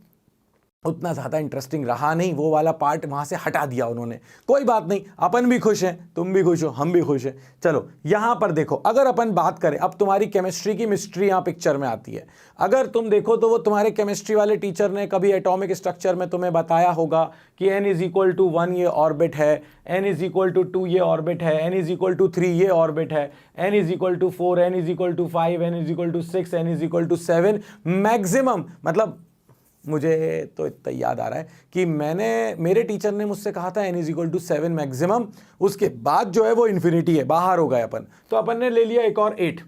उतना ज़्यादा इंटरेस्टिंग रहा नहीं, वो वाला पार्ट वहाँ से हटा दिया उन्होंने। कोई बात नहीं, अपन भी खुश हैं, तुम भी खुश हो, हम भी खुश हैं। चलो यहाँ पर देखो, अगर अपन बात करें, अब तुम्हारी केमिस्ट्री की मिस्ट्री यहाँ पिक्चर में आती है। अगर तुम देखो तो वो तुम्हारे केमिस्ट्री वाले टीचर ने कभी एटॉमिक स्ट्रक्चर में तुम्हें बताया होगा कि n=1 ये ऑर्बिट है, n=2 ये ऑर्बिट है, n=3 ये ऑर्बिट है, n=4, n=5, n=6, n=7 maximum. मतलब मुझे तो इतना याद आ रहा है कि मेरे टीचर ने मुझसे कहा था n=7 मैक्सिमम, उसके बाद जो है वो इन्फिनिटी है, बाहर हो गए अपन। तो अपन ने ले लिया एक और 8,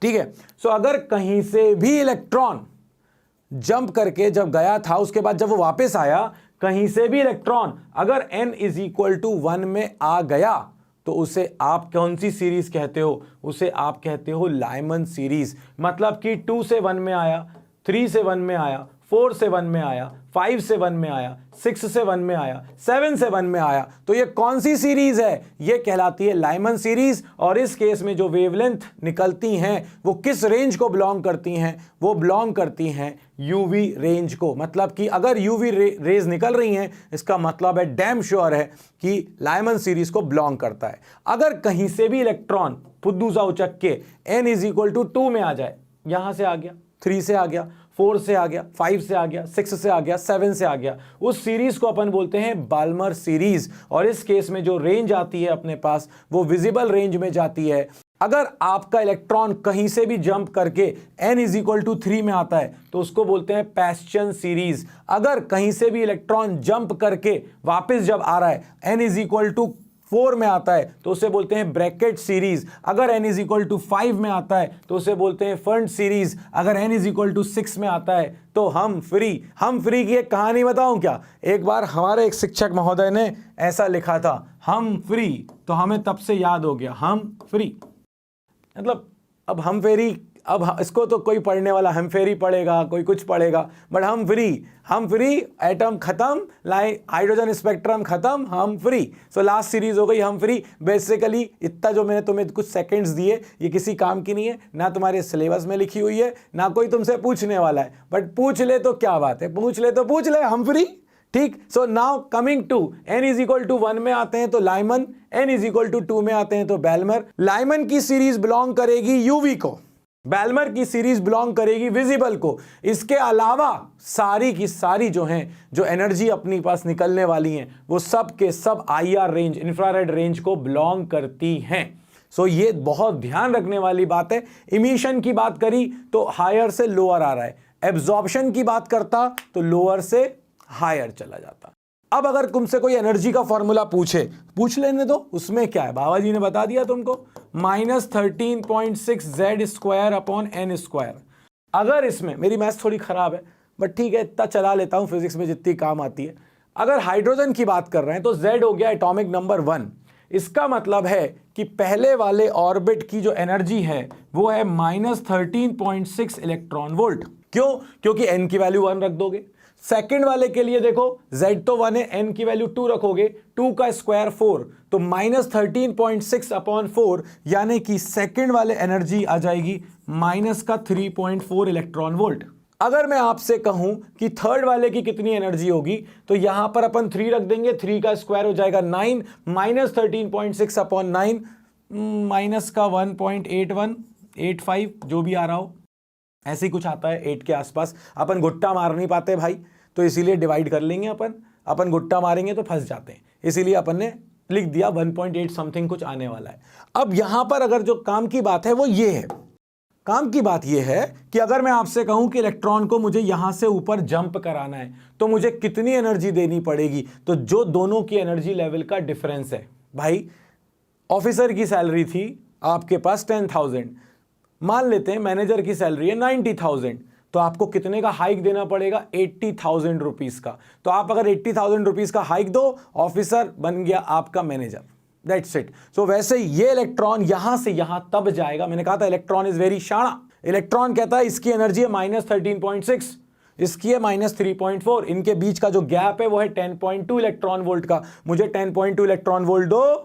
ठीक है। सो अगर कहीं से भी इलेक्ट्रॉन जंप करके जब गया था, उसके बाद जब वो वापस आया, कहीं से भी इलेक्ट्रॉन अगर n=1 में आ गया तो उसे आप कौन सी सीरीज कहते हो? उसे आप कहते हो लाइमन सीरीज। मतलब कि 2 से 1 में आया, 3 से 1 में आया, 4 से 1 में आया, 5 से 1 में आया, 6 से 1 में आया, 7 से 1 में आया। तो ये कौन सी सीरीज है? ये कहलाती है लाइमन सीरीज। और इस केस में जो वेवलेंथ निकलती हैं वो किस रेंज को बिलोंग करती हैं? वो बिलोंग करती हैं यूवी रेंज को। मतलब कि अगर यूवी रेज निकल रही हैं, इसका मतलब है डैम श्योर है कि लाइमन सीरीज को बिलोंग करता है। अगर कहीं से भी इलेक्ट्रॉन फुद्दू सा उचक के n=2 में आ जाए, यहां से आ गया, 3 से आ गया, 4 से आ गया, 5 से आ गया, 6 से आ गया, 7 से आ गया, उस सीरीज को अपन बोलते हैं बाल्मर सीरीज। और इस केस में जो रेंज आती है अपने पास वो विजिबल रेंज में जाती है। अगर आपका इलेक्ट्रॉन कहीं से भी जंप करके n=3 में आता है तो उसको बोलते हैं पैस्चन सीरीज। अगर कहीं से भी इलेक्ट्रॉन जंप करके वापस जब आ रहा है n=5 4 में आता है तो उसे बोलते हैं ब्रैकेट सीरीज। अगर n इज इक्वल टू 5 में आता है तो उसे बोलते हैं फंड सीरीज। अगर n इज इक्वल टू 6 में आता है तो हम फ्री की एक कहानी बताऊं क्या? एक बार हमारे एक शिक्षक महोदय ने ऐसा लिखा था, हम फ्री, तो हमें तब से याद हो गया हम फ्री, मतलब अब हम फेरी, अब इसको तो कोई पढ़ने वाला हम फेरी पढ़ेगा, कोई कुछ पढ़ेगा, बट हम फ्री, एटम खत्म, हाइड्रोजन स्पेक्ट्रम खत्म, हम फ्री। सो लास्ट सीरीज हो गई हम फ्री। बेसिकली इतना जो मैंने तुम्हें कुछ सेकंड्स दिए, ये किसी काम की नहीं है, ना तुम्हारे सिलेबस में लिखी हुई है, ना कोई तुमसे पूछने वाला है, बट पूछ ले तो क्या बात है, पूछ ले हम फ्री। ठीक, so now coming to n is equal to 1 में आते हैं तो Lyman, n is equal to 2 में आते हैं तो बैलमर। लाइमन की सीरीज बिलोंग करेगी यूवी को, बैलमर की सीरीज बिलोंग करेगी विजिबल को। इसके अलावा सारी की सारी जो हैं, जो एनर्जी अपनी पास निकलने वाली हैं, वो सब के सब IR रेंज, इंफ्रारेड रेंज को बिलोंग करती हैं। सो ये बहुत ध्यान रखने वाली बात है। इमिशन की बात करी तो हायर से लोअर आ रहा है, एब्जॉर्प्शन की बात करता तो लोअर से हायर चला जाता। अब अगर तुमसे कोई एनर्जी का फॉर्मूला पूछ लेने दो, उसमें क्या है, बाबा जी ने बता दिया तुमको, -13.6 Z² अपॉन n²। अगर इसमें, मेरी मैथ्स थोड़ी खराब है बट ठीक है, इतना चला लेता हूं फिजिक्स में जितनी काम आती है। अगर हाइड्रोजन की बात कर रहे हैं तो Z हो गया एटॉमिक नंबर 1। इसका मतलब है कि पहले वाले ऑर्बिट की जो एनर्जी है वो है -13.6 इलेक्ट्रॉन वोल्ट। क्यों? क्योंकि n की वैल्यू 1 रख दोगे। सेकंड वाले के लिए देखो, Z तो 1 है, n की वैल्यू 2 रखोगे, 2 का स्क्वायर 4, तो -13.6 अपॉन 4, यानी कि सेकंड वाले एनर्जी आ जाएगी -3.4 इलेक्ट्रॉन वोल्ट। अगर मैं आपसे कहूं कि थर्ड वाले की कितनी एनर्जी होगी, तो यहां पर अपन 3 रख देंगे, 3 का स्क्वायर हो जाएगा 9, -13.6 अपॉन 9, माइनस का 1.8185 जो भी आ रहा हो, ऐसे ही कुछ आता है 8 के आसपास। अपन गुट्टा मार नहीं पाते भाई, तो इसीलिए डिवाइड कर लेंगे, अपन गुट्टा मारेंगे तो फंस जाते हैं, इसीलिए अपन ने लिख दिया 1.8 समथिंग कुछ आने वाला है। अब यहां पर अगर जो काम की बात है वो ये है, काम की बात ये है कि अगर मैं आपसे कहूं कि इलेक्ट्रॉन को मुझे यहां से ऊपर जंप कराना है तो मुझे कितनी एनर्जी देनी पड़ेगी, तो जो दोनों की एनर्जी लेवल का डिफरेंस है, भाई ऑफिसर की सैलरी थी आपके पास 10,000, मान लेते हैं मैनेजर की सैलरी है 90,000, तो आपको कितने का हाइक देना पड़ेगा? 80,000 रुपीज का। तो आप अगर 80,000 रुपीज का हाइक दो, ऑफिसर बन गया आपका मैनेजर, दैट्स इट। सो वैसे ये इलेक्ट्रॉन यहां से यहां तब जाएगा, मैंने कहा था इलेक्ट्रॉन इज वेरी शाणा। इलेक्ट्रॉन कहता है इसकी एनर्जी है -13.6, इसकी है -3.4, इनके बीच का जो गैप है वो है 10.2 इलेक्ट्रॉन वोल्ट का। मुझे 10.2 इलेक्ट्रॉन वोल्ट दो,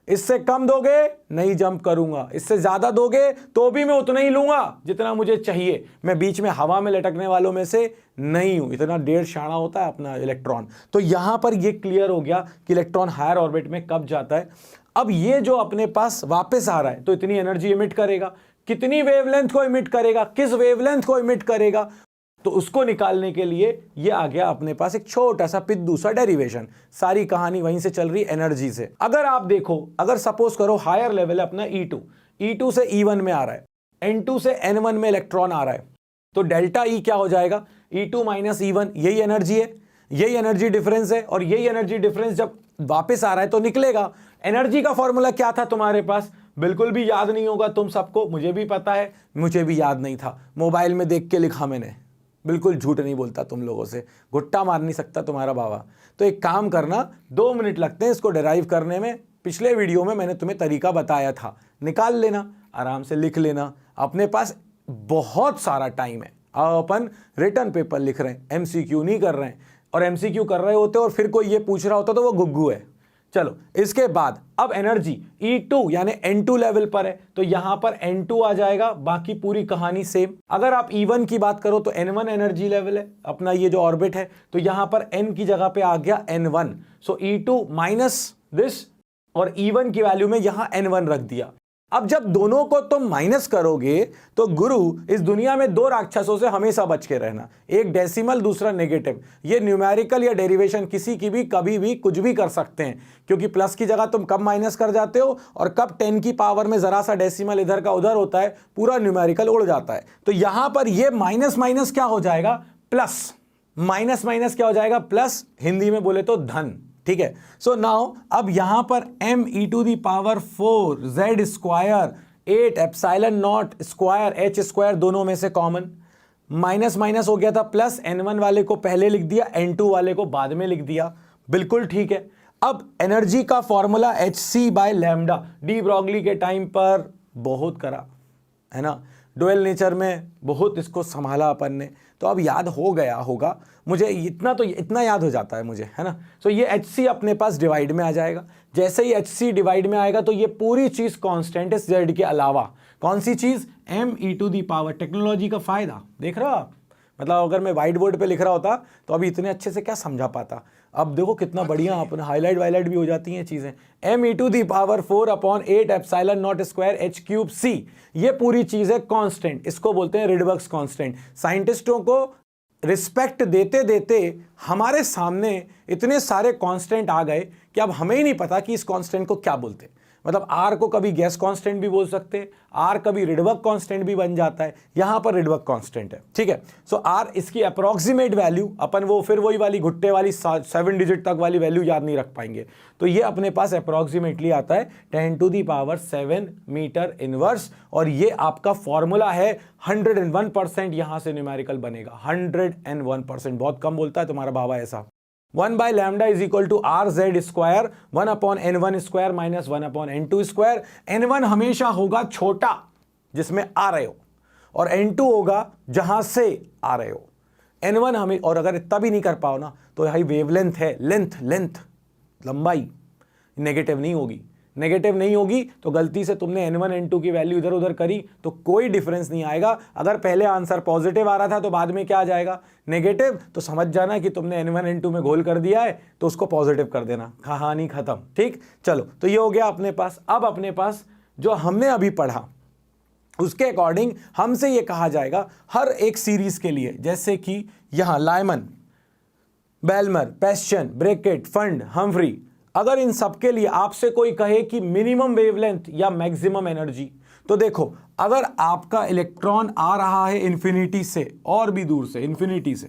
इससे कम दोगे नहीं जंप करूंगा, इससे ज्यादा दोगे तो भी मैं उतना ही लूंगा जितना मुझे चाहिए। मैं बीच में हवा में लटकने वालों में से नहीं हूं, इतना डेढ़ शाणा होता है अपना इलेक्ट्रॉन। तो यहां पर ये क्लियर हो गया कि इलेक्ट्रॉन हायर ऑर्बिट में कब जाता है। अब ये जो अपने पास वापस आ रहा है तो इतनी एनर्जी इमिट करेगा, कितनी वेवलेंथ को इमिट करेगा, किस वेवलेंथ को इमिट करेगा, तो उसको निकालने के लिए ये आ गया अपने पास एक छोटा सा पिद्दू सा डेरिवेशन। सारी कहानी वहीं से चल रही एनर्जी से। अगर आप देखो, अगर सपोज करो हायर लेवल है अपना E2 से E1 में आ रहा है, N2 से N1 में इलेक्ट्रॉन आ रहा है, तो डेल्टा E क्या हो जाएगा? E2 माइनस E1, यही एनर्जी है, यही एनर्जी डिफरेंस है, और यही एनर्जी डिफरेंस जब वापस आ रहा है तो निकलेगा। एनर्जी का फॉर्मूला क्या था तुम्हारे पास? बिल्कुल भी याद नहीं होगा तुम सबको, मुझे भी पता है, मुझे भी याद नहीं था, मोबाइल में देख के लिखा मैंने, बिल्कुल झूठ नहीं बोलता तुम लोगों से, गुट्टा मार नहीं सकता तुम्हारा बाबा। तो एक काम करना, 2 मिनट लगते हैं इसको डिराइव करने में, पिछले वीडियो में मैंने तुम्हें तरीका बताया था, निकाल लेना, आराम से लिख लेना, अपने पास बहुत सारा टाइम है। अपन रिटर्न पेपर लिख रहे हैं, MCQ नहीं कर रहे हैं, और MCQ कर रहे होते और फिर कोई ये पूछ रहा होता तो वो गुग्गू है। चलो इसके बाद अब एनर्जी E2 यानी N2 लेवल पर है, तो यहां पर N2 आ जाएगा, बाकी पूरी कहानी सेम। अगर आप E1 की बात करो तो N1 एनर्जी लेवल है अपना, ये जो ऑर्बिट है, तो यहां पर N की जगह पे आ गया N1, so E2 minus this, और E1 की वैल्यू में यहां N1 रख दिया। अब जब दोनों को तुम माइनस करोगे तो गुरु, इस दुनिया में 2 राक्षसों से हमेशा बच के रहना, एक डेसिमल, दूसरा नेगेटिव। ये न्यूमेरिकल या डेरिवेशन किसी की भी कभी भी कुछ भी कर सकते हैं, क्योंकि प्लस की जगह तुम कब माइनस कर जाते हो और कब 10 की पावर में जरा सा डेसिमल इधर का उधर होता है, पूरा न्यूमेरिकल उड़ जाता है। तो यहां पर ये माइनस माइनस क्या हो जाएगा? प्लस। माइनस माइनस क्या हो जाएगा? प्लस। हिंदी में बोले तो धन। ठीक है। सो नाउ अब यहां पर m⁴ z square 8 epsilon not square h square दोनों में से कॉमन, माइनस माइनस हो गया था, प्लस n1 वाले को पहले लिख दिया, n2 वाले को बाद में लिख दिया, बिल्कुल ठीक है। अब एनर्जी का फॉर्मूला hc/λ, डी ब्रॉगली के टाइम पर बहुत करा है ना, डुअल नेचर में बहुत इसको संभाला अपन ने, तो अब याद हो गया होगा मुझे, इतना याद हो जाता है मुझे, है ना। सो ये hc अपने पास डिवाइड में आ जाएगा, जैसे ही hc डिवाइड में आएगा तो ये पूरी चीज कांस्टेंट है z के अलावा। कौन सी चीज? m⁴ टेक्नोलॉजी का फायदा देख रहे हो आप, मतलब अगर मैं व्हाइट बोर्ड पे लिख रहा होता तो अभी इतने अच्छे से क्या समझा पाता। अब देखो कितना बढ़िया अपने हाईलाइट वाईलाइट भी हो जाती हैं चीजें। m⁴/8 epsilon not square h³c, ये पूरी चीज है कांस्टेंट, इसको बोलते हैं रिडबर्ग्स कांस्टेंट। साइंटिस्टों को रिस्पेक्ट देते देते हमारे सामने इतने सारे कांस्टेंट आ गए कि अब हमें ही नहीं पता कि इस कांस्टेंट को क्या बोलते। मतलब R को कभी गैस कांस्टेंट भी बोल सकते हैं, R कभी रिडबर्ग कांस्टेंट भी बन जाता है, यहां पर रिडबर्ग कांस्टेंट है, ठीक है। सो R इसकी अप्रोक्सीमेट वैल्यू अपन फिर वही वाली घुट्टे वाली 7 डिजिट तक वाली वैल्यू याद नहीं रख पाएंगे, तो ये अपने पास अप्रोक्सीमेटली आता है 10⁷ मीटर इनवर्स, और ये आपका फॉर्मूला है 101%, यहां से न्यूमेरिकल बनेगा 101%। बहुत कम बोलता है तुम्हारा बाबा ऐसा। 1/λ is equal to RZ square 1/n1 square minus 1/n2 square. n1 हमेशा होगा छोटा जिसमें आ रहे हो, और n2 होगा जहां से आ रहे हो। n1 हमें, और अगर इतना भी नहीं कर पाओ ना तो यही वेवलेंथ है, लेंथ लंबाई नेगेटिव नहीं होगी तो गलती से तुमने n1 n2 की वैल्यू इधर उधर करी तो कोई डिफरेंस नहीं आएगा। अगर पहले आंसर पॉजिटिव आ रहा था तो बाद में क्या आ जाएगा? नेगेटिव, तो समझ जाना कि तुमने n1 n2 में घोल कर दिया है तो उसको पॉजिटिव कर देना, कहानी खत्म। ठीक, चलो तो ये हो गया अपने पास। अब अपने पास जो हमने अभी पढ़ा उसके अकॉर्डिंग हमसे ये कहा जाएगा हर एक सीरीज के लिए, जैसे कि यहां लाइमन, बेल्मर, पेस्चन, ब्रैकेट, फंड, हम्फ्री, अगर इन सब के लिए आपसे कोई कहे कि मिनिमम वेवलेंथ या मैक्सिमम एनर्जी, तो देखो अगर आपका इलेक्ट्रॉन आ रहा है इन्फिनिटी से और भी दूर से, इन्फिनिटी से,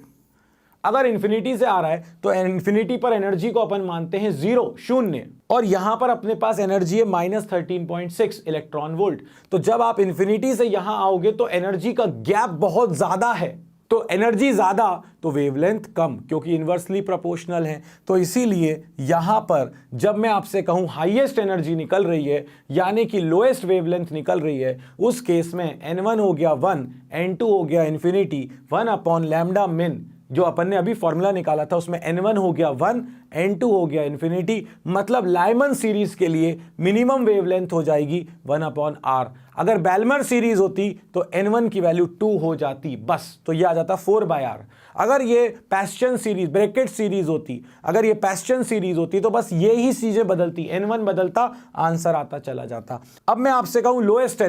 अगर इन्फिनिटी से आ रहा है तो इन्फिनिटी पर एनर्जी को अपन मानते हैं 0 शून्य, और यहां पर अपने पास एनर्जी है -13.6 इलेक्ट्रॉन वोल्ट। तो जब आप इन्फिनिटी से यहां आओगे तो एनर्जी का गैप बहुत ज्यादा है, तो एनर्जी ज्यादा तो वेवलेंथ कम, क्योंकि इनवर्सली प्रोपोर्शनल है। तो इसीलिए यहां पर जब मैं आपसे कहूं हाईएस्ट एनर्जी निकल रही है यानी कि लोएस्ट वेवलेंथ निकल रही है, उस केस में n1 हो गया 1, n2 हो गया इन्फिनिटी 1/λ min, जो अपन ने अभी फॉर्मूला निकाला था उसमें n1 हो गया 1, n2 हो गया इन्फिनिटी, मतलब लाइमन सीरीज के लिए मिनिमम वेवलेंथ हो जाएगी 1/r। अगर बेल्मर सीरीज होती तो n1 की वैल्यू 2 हो जाती बस, तो ये आ जाता 4/r। अगर ये पेस्चन सीरीज, ब्रैकेट सीरीज होती, अगर ये पेस्चन सीरीज होती तो बस ये ही चीजें बदलती, n1 बदलता, आंसर आता चला जाता। अब मैं आपसे कहूं लोएस्ट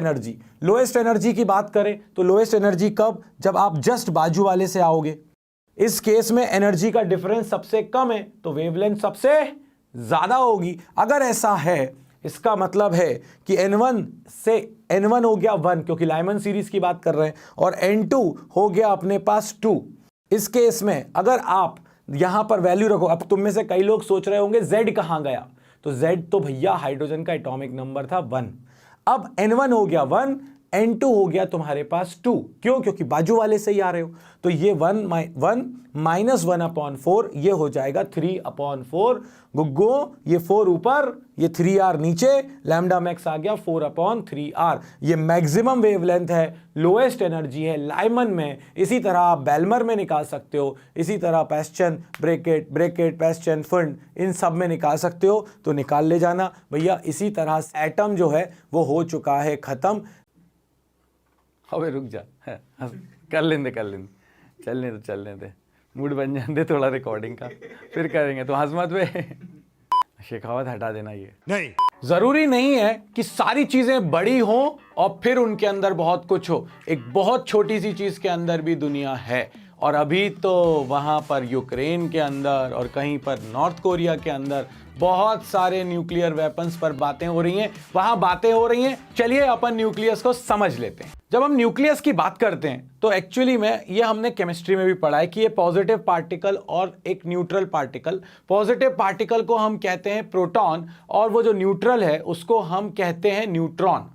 एनर्जी की बात करें तो लोएस्ट एनर्जी कब? जब आप जस्ट बाजू वाले से आओगे, इस केस में एनर्जी का डिफरेंस सबसे कम है तो वेवलेंथ सबसे ज्यादा होगी। अगर ऐसा है इसका मतलब है कि n1 हो गया 1, क्योंकि लाइमन सीरीज की बात कर रहे हैं, और n2 हो गया अपने पास 2। इस केस में अगर आप यहां पर वैल्यू रखो, अब तुम में से कई लोग सोच रहे होंगे z कहां गया, तो z तो भैया हाइड्रोजन का एटॉमिक नंबर था 1। अब n1 हो गया 1, n2 हो गया तुम्हारे पास 2, क्यों? क्योंकि बाजू वाले से ही आ रहे हो, तो ये 1 माइनस 1/4 ये हो जाएगा 3/4। गुग्गो ये 4 ऊपर, ये 3r नीचे, लैम्डा मैक्स आ गया 4/3r। ये मैक्सिमम वेवलेंथ है, लोएस्ट एनर्जी है लाइमन में। इसी तरह आप बेल्मर में निकाल सकते हो, इसी तरह पेस्चन, ब्रैकेट, पेस्चन, फंड, इन सब में निकाल सकते हो, तो निकाल ले जाना भैया। इसी तरह एटम जो है वो हो चुका है खत्म। अबे रुक जा, कर लेंगे, चलने दे, मूड बन जाते थोड़ा रिकॉर्डिंग का, फिर करेंगे। तो हंस मत बे, शेखावत हटा देना। ये नहीं, जरूरी नहीं है कि सारी चीजें बड़ी हो और फिर उनके अंदर बहुत कुछ हो। एक बहुत छोटी सी चीज के अंदर भी दुनिया है, और अभी तो वहाँ पर यूक्रेन के अंदर और कहीं पर नॉर्थ कोरिया के अंदर बहुत सारे न्यूक्लियर वेपन्स पर बातें हो रही हैं, वहाँ बातें हो रही हैं। चलिए अपन न्यूक्लियस को समझ लेते हैं। जब हम न्यूक्लियस की बात करते हैं तो एक्चुअली में ये हमने केमिस्ट्री में भी पढ़ा है कि ये पॉजिटिव पार्टिकल और एक न्यूट्रल पार्टिकल। पॉजिटिव पार्टिकल को हम कहते हैं प्रोटॉन और वो जो न्यूट्रल है उसको हम कहते हैं न्यूट्रॉन।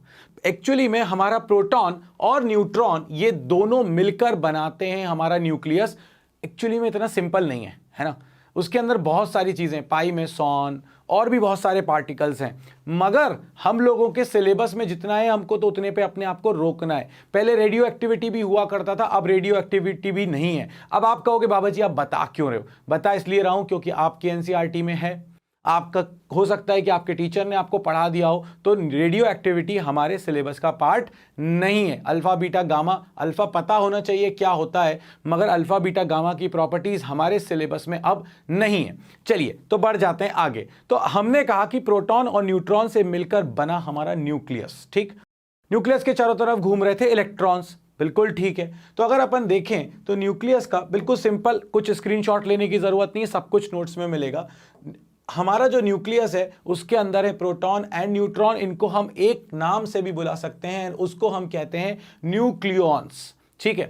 एक्चुअली में हमारा प्रोटॉन और न्यूट्रॉन ये दोनों मिलकर बनाते हैं हमारा न्यूक्लियस। एक्चुअली में इतना सिंपल नहीं है ना, उसके अंदर बहुत सारी चीजें, पाई में सॉन और भी बहुत सारे पार्टिकल्स हैं, मगर हम लोगों के सिलेबस में जितना है हमको तो उतने पे अपने आप को रोकना है। पहले रेडियो एक्टिविटी भी हुआ करता था, अब रेडियो एक्टिविटी भी नहीं है। अब आप कहोगे बाबा जी आप बता क्यों रहे हो? बता इसलिए रहा हूं क्योंकि आपके एनसीईआरटी में है, आपका हो सकता है कि आपके टीचर ने आपको पढ़ा दिया हो, तो रेडियो एक्टिविटी हमारे सिलेबस का पार्ट नहीं है। अल्फा बीटा गामा, अल्फा पता होना चाहिए क्या होता है, मगर अल्फा बीटा गामा की प्रॉपर्टीज हमारे सिलेबस में अब नहीं है। चलिए तो बढ़ जाते हैं आगे। तो हमने कहा कि प्रोटॉन और न्यूट्रॉन से मिलकर बना हमारा न्यूक्लियस। ठीक, न्यूक्लियस के चारों तरफ घूम रहे थे इलेक्ट्रॉन्स, बिल्कुल ठीक है। तो अगर अपन देखें तो न्यूक्लियस का बिल्कुल सिंपल, कुछ स्क्रीनशॉट लेने की जरूरत नहीं है, सब कुछ नोट्स में मिलेगा। हमारा जो न्यूक्लियस है उसके अंदर है प्रोटॉन एंड न्यूट्रॉन, इनको हम एक नाम से भी बुला सकते हैं, उसको हम कहते हैं न्यूक्लियॉन्स। ठीक है,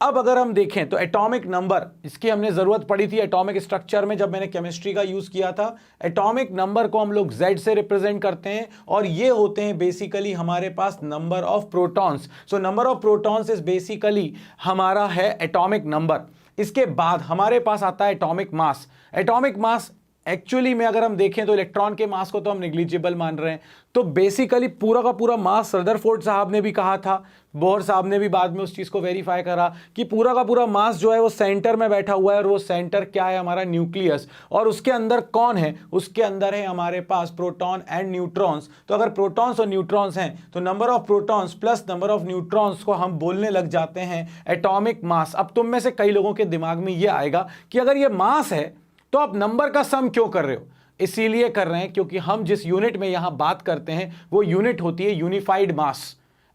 अब अगर हम देखें तो एटॉमिक नंबर, इसकी हमने जरूरत पड़ी थी एटॉमिक स्ट्रक्चर में जब मैंने केमिस्ट्री का यूज किया था। एटॉमिक नंबर को हम लोग Z से रिप्रेजेंट करते हैं और ये होते हैं बेसिकली हमारे पास number of protons. So number of protons is basically हमारा है एटॉमिक नंबर। इसके बाद हमारे पास आता है atomic mass. Atomic mass actually में अगर हम देखें तो इलेक्ट्रॉन के मास को तो हम नेग्लिजिबल मान रहे हैं, तो बेसिकली पूरा का पूरा मास, रदरफोर्ड साहब ने भी कहा था, बोहर साहब ने भी बाद में उस चीज को वेरीफाई करा कि पूरा का पूरा मास जो है वो सेंटर में बैठा हुआ है, और वो सेंटर क्या है? हमारा न्यूक्लियस। और उसके अंदर कौन है? उसके अंदर है हमारे पास प्रोटॉन एंड न्यूट्रॉन्स। तो अगर प्रोटॉन्स और न्यूट्रॉन्स हैं तो number of protons plus number of neutrons को हम बोलने लग जाते हैं एटॉमिक मास। अब तुम में से कई लोगों के दिमाग में ये आएगा कि अगर ये मास है तो आप नंबर का सम क्यों कर रहे हो? इसीलिए कर रहे हैं क्योंकि हम जिस यूनिट में यहां बात करते हैं वो यूनिट होती है यूनिफाइड मास,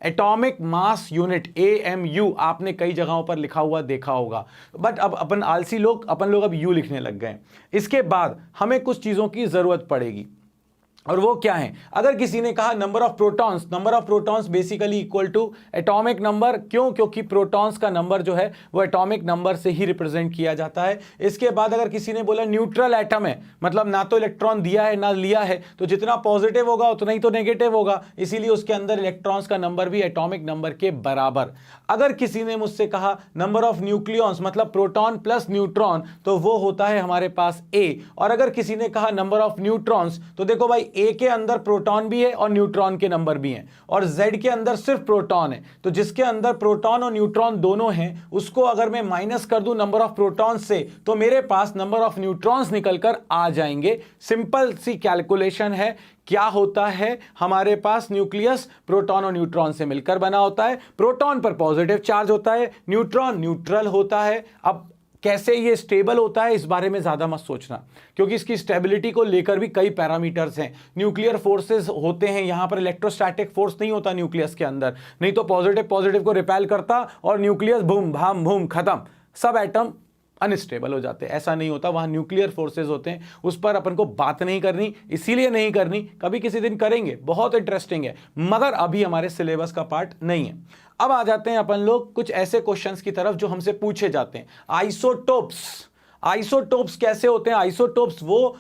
एटॉमिक मास यूनिट, AMU। आपने कई जगहों पर लिखा हुआ देखा होगा, बट अब अपन आलसी लोग, अपन लोग अब U लिखने लग गए। इसके बाद हमें कुछ चीजों की जरूरत पड़ेगी, और वो क्या है? अगर किसी ने कहा number of protons basically equal to atomic number. क्यों? क्योंकि प्रोटॉन्स का नंबर जो है वो एटॉमिक नंबर से ही रिप्रेजेंट किया जाता है। इसके बाद अगर किसी ने बोला न्यूट्रल एटम है, मतलब ना तो इलेक्ट्रॉन दिया है ना लिया है, तो जितना पॉजिटिव होगा उतना ही तो नेगेटिव होगा, इसीलिए उसके अंदर इलेक्ट्रॉन्स का नंबर भी एटॉमिक नंबर के बराबर। अगर किसी ने मुझसे कहा नंबर ऑफ न्यूक्लियॉन्स मतलब प्रोटॉन प्लस न्यूट्रॉन, तो वो होता है हमारे पास A। और अगर किसी ने कहा नंबर ऑफ न्यूट्रॉन्स, तो देखो भाई A के अंदर प्रोटॉन भी है और न्यूट्रॉन के नंबर भी हैं, और Z के अंदर सिर्फ प्रोटॉन है। तो जिसके अंदर प्रोटॉन और न्यूट्रॉन दोनों हैं, उसको अगर मैं माइनस कर दूं नंबर ऑफ प्रोटॉन्स से, तो मेरे पास नंबर ऑफ न्यूट्रॉन्स निकलकर आ जाएंगे। सिंपल सी कैलकुलेशन है। क्या होता है हमारे पास? न्यूक्लियस प्रोटॉन और न्यूट्रॉन से मिलकर बना होता है। प्रोटॉन पर पॉजिटिव चार्ज होता है, न्यूट्रॉन न्यूट्रल होता है। अब कैसे ये स्टेबल होता है इस बारे में ज्यादा मत सोचना, क्योंकि इसकी स्टेबिलिटी को लेकर भी कई पैरामीटर्स हैं। न्यूक्लियर फोर्सेस होते हैं, यहां पर इलेक्ट्रोस्टैटिक फोर्स नहीं होता न्यूक्लियस के अंदर, नहीं तो पॉजिटिव को रिपेल करता और न्यूक्लियस बूम भाम भूम खत्म, सब एटम अनस्टेबल हो जाते हैं। ऐसा नहीं होता, वहां न्यूक्लियर फोर्सेस होते हैं। उस पर अपन को बात नहीं करनी, इसीलिए नहीं करनी, कभी किसी दिन करेंगे, बहुत इंटरेस्टिंग है, मगर अभी हमारे सिलेबस का पार्ट नहीं है। अब आ जाते हैं अपन लोग कुछ ऐसे क्वेश्चंस की तरफ जो हमसे पूछे जाते हैं। आइसोटोप्स कैसे होते हैं? आइसोटोप्स वो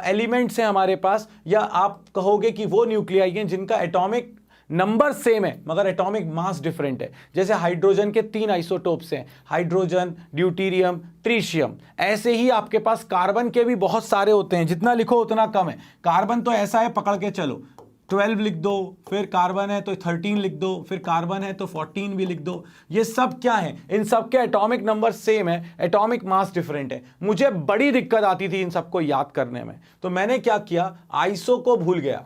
एलिमेंट्स हैं हमारे पास, या आप कहोगे कि वो न्यूक्लियाई हैं जिनका एटॉमिक नंबर सेम है मगर एटॉमिक मास डिफरेंट है। जैसे हाइड्रोजन के 3 आइसोटोप्स हैं, हाइड्रोजन, ड्यूटीरियम, ट्रीशियम। ऐसे ही आपके पास कार्बन के भी बहुत सारे होते हैं, जितना लिखो उतना कम है। कार्बन तो ऐसा है, पकड़ के चलो, 12 लिख दो, फिर कार्बन है तो 13 लिख दो, फिर कार्बन है तो 14 भी लिख दो। ये सब क्या है? इन सब के एटॉमिक नंबर सेम है, एटॉमिक मास डिफरेंट है। मुझे बड़ी दिक्कत आती थी इन सबको याद करने में, तो मैंने क्या किया, आइसो को भूल गया,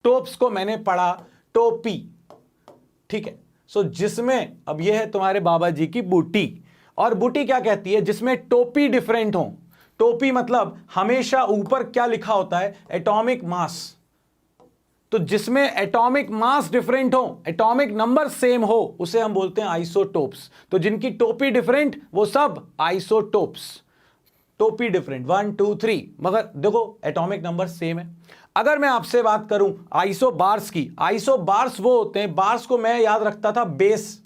टोप्स को मैंने पढ़ा टोपी। ठीक है, सो जिसमें अब यह है तुम्हारे बाबा जी की बूटी, और बूटी क्या कहती है? जिसमें टोपी डिफरेंट हो। टोपी मतलब हमेशा ऊपर क्या लिखा होता है? Atomic mass. तो जिसमें एटॉमिक मास डिफरेंट हो, एटॉमिक नंबर सेम हो, उसे हम बोलते हैं आइसोटोप्स। तो जिनकी टोपी डिफरेंट वो सब आइसोटोप्स। टोपी डिफरेंट 1 2 3, मगर देखो एटॉमिक नंबर सेम है। अगर मैं आपसे बात करूं आइसोबार्स की, आइसोबार्स वो होते हैं, बार्स को मैं याद रखता था बेस,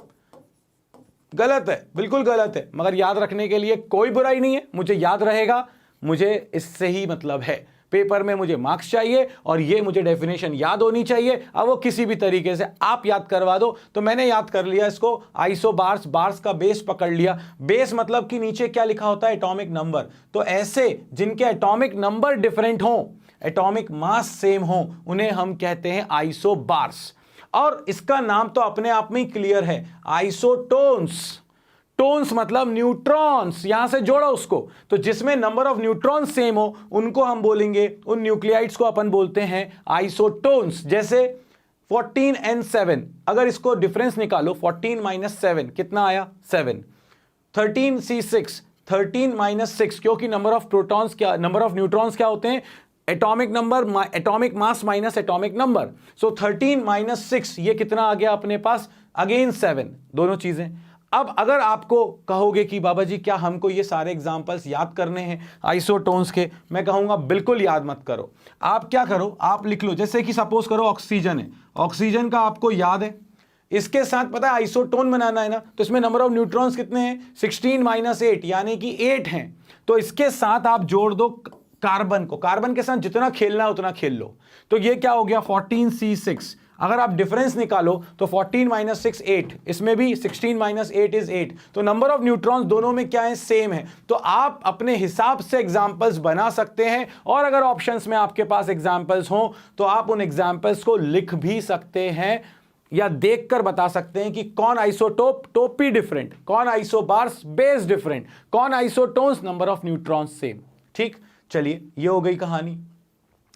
गलत है, बिल्कुल गलत है, मगर याद रखने के लिए कोई बुराई नहीं है, मुझे याद रहेगा, मुझे इससे ही मतलब है। पेपर में मुझे मार्क्स चाहिए और ये मुझे डेफिनेशन याद होनी चाहिए। अब वो किसी भी तरीके से आप याद करवा दो, तो मैंने याद कर लिया इसको, आइसोबार्स, बार्स का बेस पकड़ लिया। बेस मतलब कि नीचे क्या लिखा होता है, एटॉमिक नंबर। तो ऐसे जिनके एटॉमिक नंबर डिफरेंट हो, एटॉमिक मास सेम हो, उन्हें हम कहते हैं आइसोबार्स। और इसका नाम तो अपने आप में ही क्लियर है, आइसोटोन्स। टोन्स मतलब न्यूट्रॉन्स, यहां से जोड़ो उसको। तो जिसमें नंबर ऑफ न्यूट्रॉन्स सेम हो उनको हम बोलेंगे, उन न्यूक्लियाइड्स को अपन बोलते हैं आइसोटोन्स। जैसे 14n7, अगर इसको डिफरेंस निकालो, 14 - 7 कितना आया, 7। 13c6, 13 - 6, क्योंकि नंबर ऑफ प्रोटॉन्स क्या, नंबर ऑफ न्यूट्रॉन्स क्या होते हैं, atomic number, atomic mass minus atomic number. So 13 - 6 ये कितना आ गया अपने पास, अगेन 7, दोनों चीजें। अब अगर आपको कहोगे कि बाबा जी क्या हमको ये सारे एग्जांपल्स याद करने हैं आइसोटोन्स के, मैं कहूंगा बिल्कुल याद मत करो। आप क्या करो, आप लिख लो, जैसे कि सपोज करो ऑक्सीजन है, ऑक्सीजन का आपको याद है, इसके साथ पता है आइसोटोन बनाना है ना, तो इसमें नंबर ऑफ न्यूट्रॉन्स कितने हैं, 16 - 8 यानी कि 8 हैं। तो इसके साथ आप जोड़ दो कार्बन को, कार्बन के साथ जितना खेलना है उतना खेल लो। तो ये क्या हो गया, 14c6। अगर आप डिफरेंस निकालो तो 14 - 6 8, इसमें भी 16 - 8 इज 8। तो नंबर ऑफ न्यूट्रॉन्स दोनों में क्या है, सेम है। तो आप अपने हिसाब से एग्जांपल्स बना सकते हैं, और अगर ऑप्शंस में आपके पास एग्जांपल्स हो तो आप उन एग्जांपल्स को लिख भी सकते हैं या देखकर बता सकते हैं कि कौन आइसोटोप, टोपी डिफरेंट, कौन आइसोबार्स, बेस डिफरेंट, कौन isotones, number of neutrons same. ठीक, चलिए ये हो गई कहानी।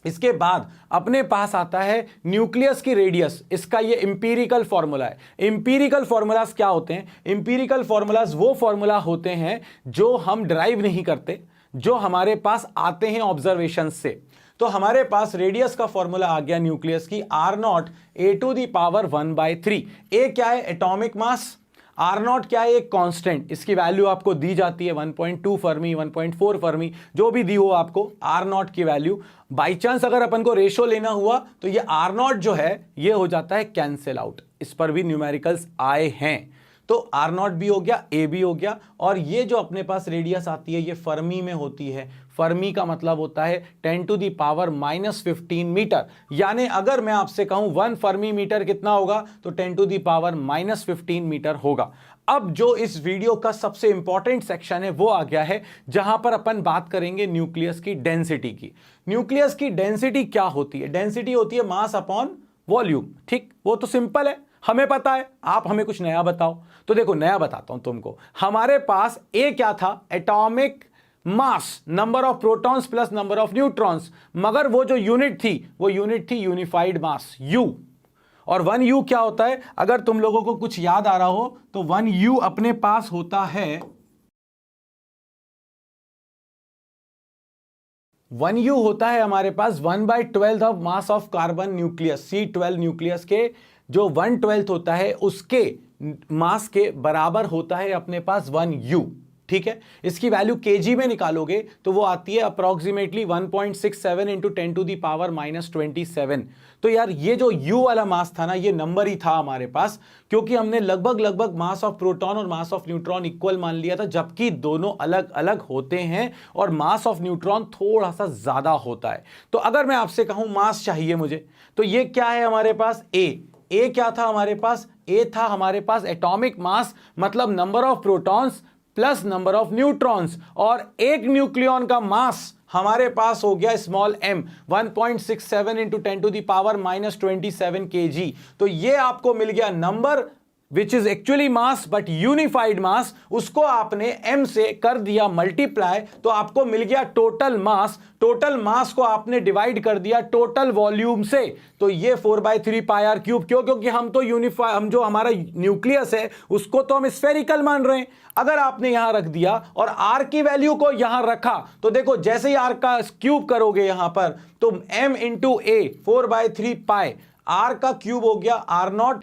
इसके बाद अपने पास आता है न्यूक्लियस की रेडियस, इसका ये इंपीरिकल फॉर्मूला है। इंपीरिकल फॉर्मूलाज क्या होते हैं, इंपीरिकल फॉर्मूलाज वो फॉर्मूला होते हैं जो हम डिराइव नहीं करते, जो हमारे पास आते हैं ऑब्जर्वेशन से। तो हमारे पास रेडियस का फॉर्मूला आ गया न्यूक्लियस की, R0 a⁻1/3। ए क्या है, एटॉमिक मास, R0 क्या है, एक कांस्टेंट, इसकी वैल्यू आपको दी जाती है 1.2 फर्मी, 1.4 फर्मी, जो भी दी हो आपको R0 की वैल्यू। बाई चांस अगर अपन को रेशो लेना हुआ तो ये R0 जो है ये हो जाता है कैंसिल आउट। इस पर भी न्यूमेरिकल्स आए हैं, तो R0 भी हो गया, A भी हो गया। और ये जो अपने पास रेडियस आती है ये फर्मी में होती है। फर्मी का मतलब होता है 10⁻⁻15 मीटर, यानी अगर मैं आपसे कहूं 1 फर्मी मीटर कितना होगा, तो 10⁻⁻15 मीटर होगा। अब जो इस वीडियो का सबसे इंपॉर्टेंट सेक्शन है वो आ गया है, जहां पर अपन बात करेंगे न्यूक्लियस की डेंसिटी की। न्यूक्लियस की डेंसिटी क्या होती है, डेंसिटी होती है मास अपॉन वॉल्यूम। ठीक, वो तो सिंपल है, हमें पता है, आप हमें कुछ नया बताओ। तो देखो नया बताता हूं तुमको, हमारे पास ए क्या था, atomic mass, number of protons plus number of neutrons, मगर वो जो यूनिट थी वो यूनिट थी यूनिफाइड मास, U। और 1U क्या होता है, अगर तुम लोगों को कुछ याद आ रहा हो तो 1U अपने पास होता है, 1U होता है हमारे पास 1/12 of mass of carbon nucleus. C12 nucleus के जो 1/12 होता है उसके मास के बराबर होता है अपने पास 1U। ठीक है, इसकी वैल्यू केजी में निकालोगे तो वो आती है अप्रॉक्सीमेटली 1.67 इंटू 10⁻⁻27। तो यार ये जो U वाला मास था ना, ये नंबर ही था हमारे पास, क्योंकि हमने लगभग मास ऑफ प्रोटॉन और मास ऑफ न्यूट्रॉन इक्वल मान लिया था, जबकि दोनों अलग अलग होते हैं और मास ऑफ न्यूट्रॉन थोड़ा सा ज्यादा होता है। तो अगर मैं आपसे कहूं मास चाहिए मुझे, तो ये क्या है हमारे पास, ए क्या था हमारे पास, ए था हमारे पास एटॉमिक मास, मतलब number of protons plus number of neutrons, और एक न्यूक्लियॉन का मास हमारे पास हो गया स्मॉल m, 1.67 इंटू 10⁻⁻27 kg। तो ये आपको मिल गया number which is actually mass but unified mass, उसको आपने m से कर दिया मल्टीप्लाई, तो आपको मिल गया टोटल मास। टोटल मास को आपने डिवाइड कर दिया टोटल वॉल्यूम से, तो ये 4/3 पाई आर क्यूब। क्यों? क्योंकि हम तो हम जो हमारा न्यूक्लियस है उसको तो हम स्फेरिकल मान रहे हैं। अगर आपने यहां रख दिया और r की वैल्यू को यहां रखा, तो देखो जैसे ही r का क्यूब करोगे यहां पर, तो m into a 4/3 pi, r का क्यूब हो गया r0,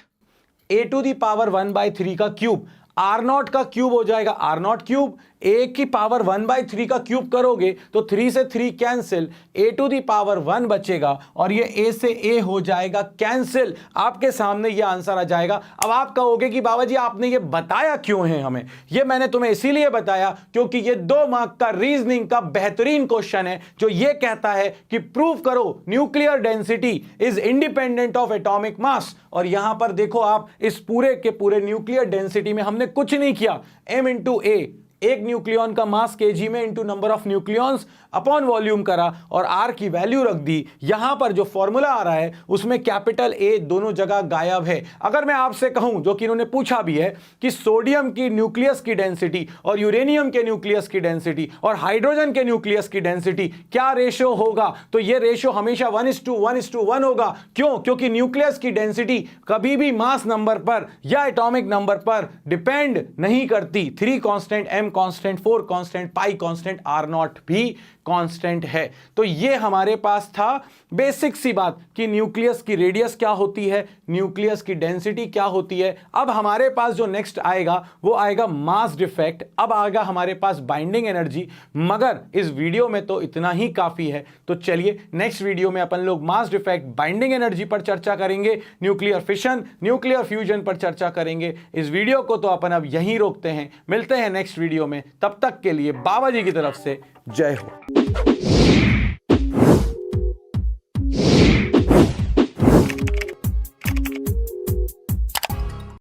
a to the power 1/3 का क्यूब, r0 का क्यूब हो जाएगा r0 क्यूब, a की पावर 1/3 का क्यूब करोगे तो 3 से 3 cancel, a to the power 1 बचेगा और ये a से a हो जाएगा कैंसिल। आपके सामने ये आंसर आ जाएगा। अब आप कहोगे कि बाबा जी आपने ये बताया क्यों है हमें? ये मैंने तुम्हें इसीलिए बताया क्योंकि ये 2 मार्क का रीजनिंग का बेहतरीन क्वेश्चन है जो ये कहता है कि प्रूव करो nuclear density is independent of atomic mass. और यहां पर देखो आप, इस पूरे के पूरे न्यूक्लियर डेंसिटी में हमने कुछ नहीं किया, m इंटू a, एक न्यूक्लियन का मास केजी में into number of nucleons upon volume करा और r की वैल्यू रख दी। यहां पर जो फॉर्मूला आ रहा है उसमें कैपिटल A दोनों जगह गायब है। अगर मैं आपसे कहूं, जो कि इन्होंने पूछा भी है, कि सोडियम की न्यूक्लियस की डेंसिटी और यूरेनियम के न्यूक्लियस की डेंसिटी और हाइड्रोजन के न्यूक्लियस की डेंसिटी क्या रेशियो होगा, तो यह रेशियो हमेशा 1:1:1 होगा। क्यों? क्योंकि न्यूक्लियस की डेंसिटी कभी भी मास नंबर पर या एटॉमिक नंबर पर डिपेंड नहीं करती। 3 कांस्टेंट, m कांस्टेंट, 4 कांस्टेंट, पाई कांस्टेंट, r0 भी कांस्टेंट है। तो ये हमारे पास था बेसिक सी बात कि न्यूक्लियस की रेडियस क्या होती है, न्यूक्लियस की डेंसिटी क्या होती है। अब हमारे पास जो नेक्स्ट आएगा वो आएगा मास डिफेक्ट, अब आएगा हमारे पास बाइंडिंग एनर्जी। मगर इस वीडियो में तो इतना ही काफी है, तो चलिए नेक्स्ट वीडियो में अपन लोग मास डिफेक्ट, बाइंडिंग एनर्जी पर चर्चा करेंगे, न्यूक्लियर फिशन, न्यूक्लियर फ्यूजन पर चर्चा करेंगे। इस वीडियो को तो अपन अब यहीं रोकते हैं, मिलते हैं नेक्स्ट वीडियो में। तब तक के लिए बाबा जी की तरफ से जय हो।